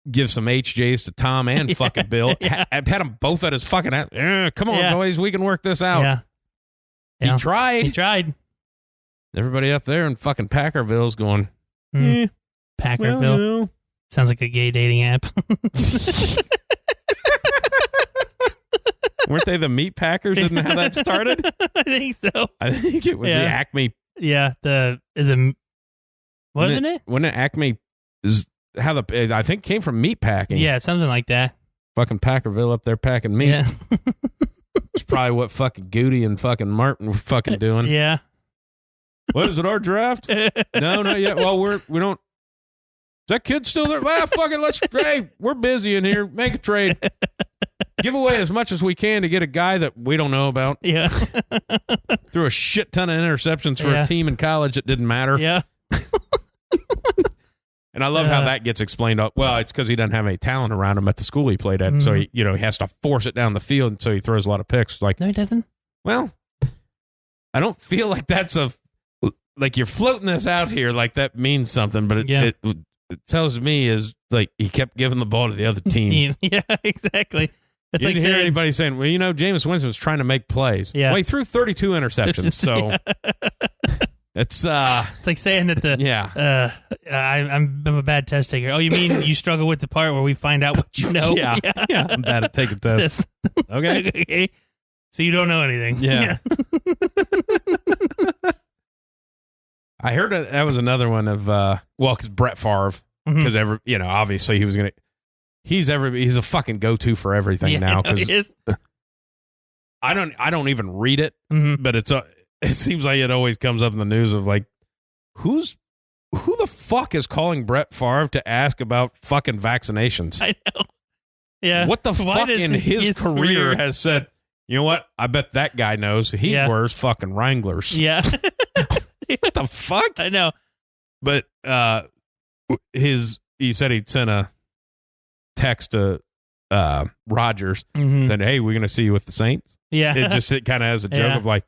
give some HJs to Tom and fucking Bill. Had them both at his fucking come on, boys, we can work this out. Yeah. He tried. He tried. Everybody up there in fucking Packerville's going, Packerville. Well. Sounds like a gay dating app. Weren't they the Meat Packers? Isn't how that started? I think so. I think it was the Acme. Yeah, wasn't it? When Acme is how I think came from meat packing. Yeah, something like that. Fucking Packerville up there packing meat. Yeah. It's probably what fucking Goody and fucking Martin were fucking doing. Yeah. What is it, our draft? No, not yet. Well, we don't. Is that kid still there? Well, fuck it. Let's trade. We're busy in here. Make a trade. Give away as much as we can to get a guy that we don't know about. Yeah. Threw a shit ton of interceptions for a team in college that didn't matter. Yeah. And I love how that gets explained. Well, it's because he doesn't have any talent around him at the school he played at. So, he has to force it down the field. And so he throws a lot of picks. Like, no, he doesn't. Well, I don't feel like that's like you're floating this out here like that means something. But it tells me is like he kept giving the ball to the other team. Yeah, exactly. It's you like didn't hear anybody saying, well, Jameis Winston was trying to make plays. Yeah. Well, he threw 32 interceptions. So it's like saying that I'm a bad test taker. Oh, you mean you struggle with the part where we find out what you know? Yeah. I'm bad at taking tests. Okay. Okay. So you don't know anything. Yeah. I heard that was another one of because Brett Favre, because obviously he was gonna. He's a fucking go-to for everything now. Because I don't even read it, but it seems like it always comes up in the news of like, who the fuck is calling Brett Favre to ask about fucking vaccinations? I know. Yeah. What the fuck in his career has said, you know what? I bet that guy knows he wears fucking Wranglers. Yeah. What the fuck? I know. But he said he'd sent a text to Rodgers that, hey, we're going to see you with the Saints. Yeah. It kind of has a joke of like,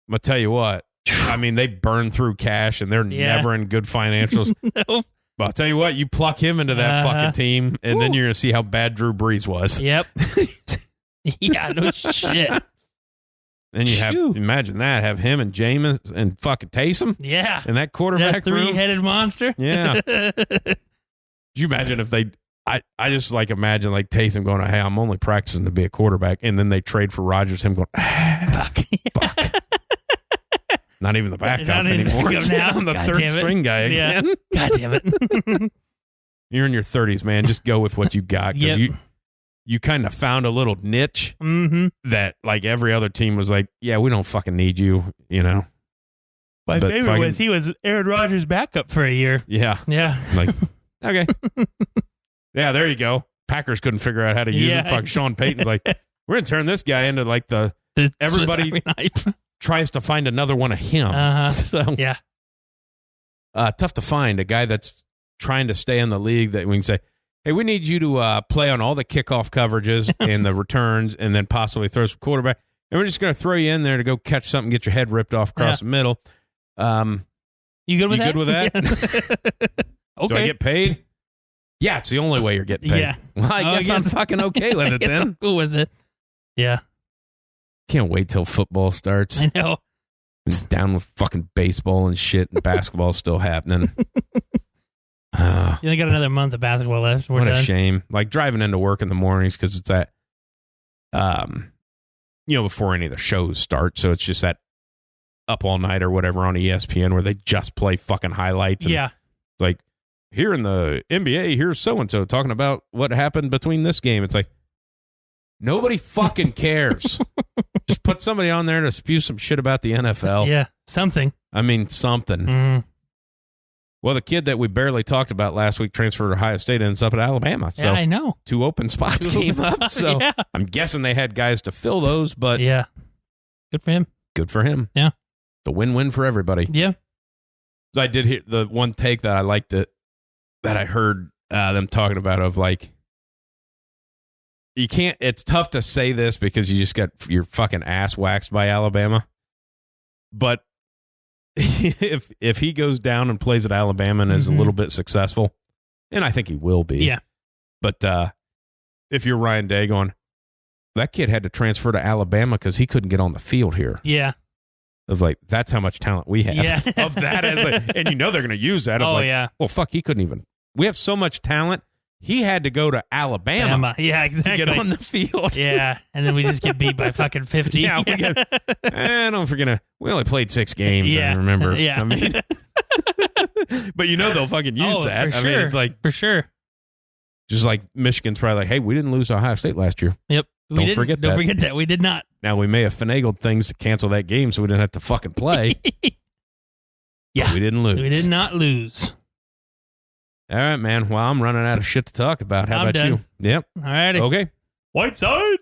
I'm going to tell you what, I mean, they burn through cash and they're never in good financials. No. But I'll tell you what, you pluck him into that fucking team and then you're going to see how bad Drew Brees was. Yep. Yeah, no shit. And you imagine that, have him and Jameis and fucking Taysom. Yeah. And that quarterback room. Three-headed monster. Yeah. Could you imagine if they, I just like imagine like Taysom going, hey, I'm only practicing to be a quarterback. And then they trade for Rodgers, him going, fuck. Not even the backup anymore. I'm the third string guy again. Yeah. God damn it. You're in your 30s, man. Just go with what you got. Because you kind of found a little niche that like every other team was like, yeah, we don't fucking need you, My favorite was he was Aaron Rodgers' backup for a year. Yeah. Yeah. Like, okay. Yeah, there you go. Packers couldn't figure out how to use him. Fuck, Sean Payton's like, we're going to turn this guy into like the everybody tries to find another one of him. So, yeah. Tough to find a guy that's trying to stay in the league that we can say, hey, we need you to play on all the kickoff coverages and the returns and then possibly throw some quarterback. And we're just going to throw you in there to go catch something, get your head ripped off across the middle. You good with that? Good with that? Okay. Do I get paid? Yeah, it's the only way you're getting paid. Yeah. Well, I guess I'm fucking okay with it then. I'm cool with it. Yeah. Can't wait till football starts. I know. I'm down with fucking baseball and shit, and basketball's still happening. You only got another month of basketball left. What a shame. Like driving into work in the mornings because it's at, before any of the shows start. So it's just that up all night or whatever on ESPN where they just play fucking highlights. Yeah. It's like, here in the NBA, here's so-and-so talking about what happened between this game. It's like, nobody fucking cares. Just put somebody on there to spew some shit about the NFL. Yeah, something. I mean, something. Well, the kid that we barely talked about last week transferred to Ohio State and ends up at Alabama. So yeah, I know. 2 open spots came up. So I'm guessing they had guys to fill those, but yeah, good for him. Good for him. Yeah. a win-win for everybody. Yeah. I did hear the one take that I liked that I heard them talking about of like, you can't, it's tough to say this because you just got your fucking ass waxed by Alabama. But if he goes down and plays at Alabama and is a little bit successful, and I think he will be. Yeah. But if you're Ryan Day going, that kid had to transfer to Alabama because he couldn't get on the field here. Yeah. Of like, that's how much talent we have. Yeah. Of that. As like, and you know they're going to use that. Of yeah. Well, fuck, he couldn't even. We have so much talent. He had to go to Alabama. Yeah, exactly. To get on the field. Yeah, and then we just get beat by fucking 50. Yeah, don't forget, we only played 6 games, I remember. Yeah. I mean, but you know they'll fucking use that. For I sure. mean, it's like, for sure. Just like Michigan's probably like, hey, we didn't lose to Ohio State last year. Yep. Don't forget that. We did not. Now, we may have finagled things to cancel that game so we didn't have to fucking play. Yeah. But we didn't lose. We did not lose. All right, man. Well, I'm running out of shit to talk about. How I'm about done. you? Yep. All righty. Okay. Whiteside.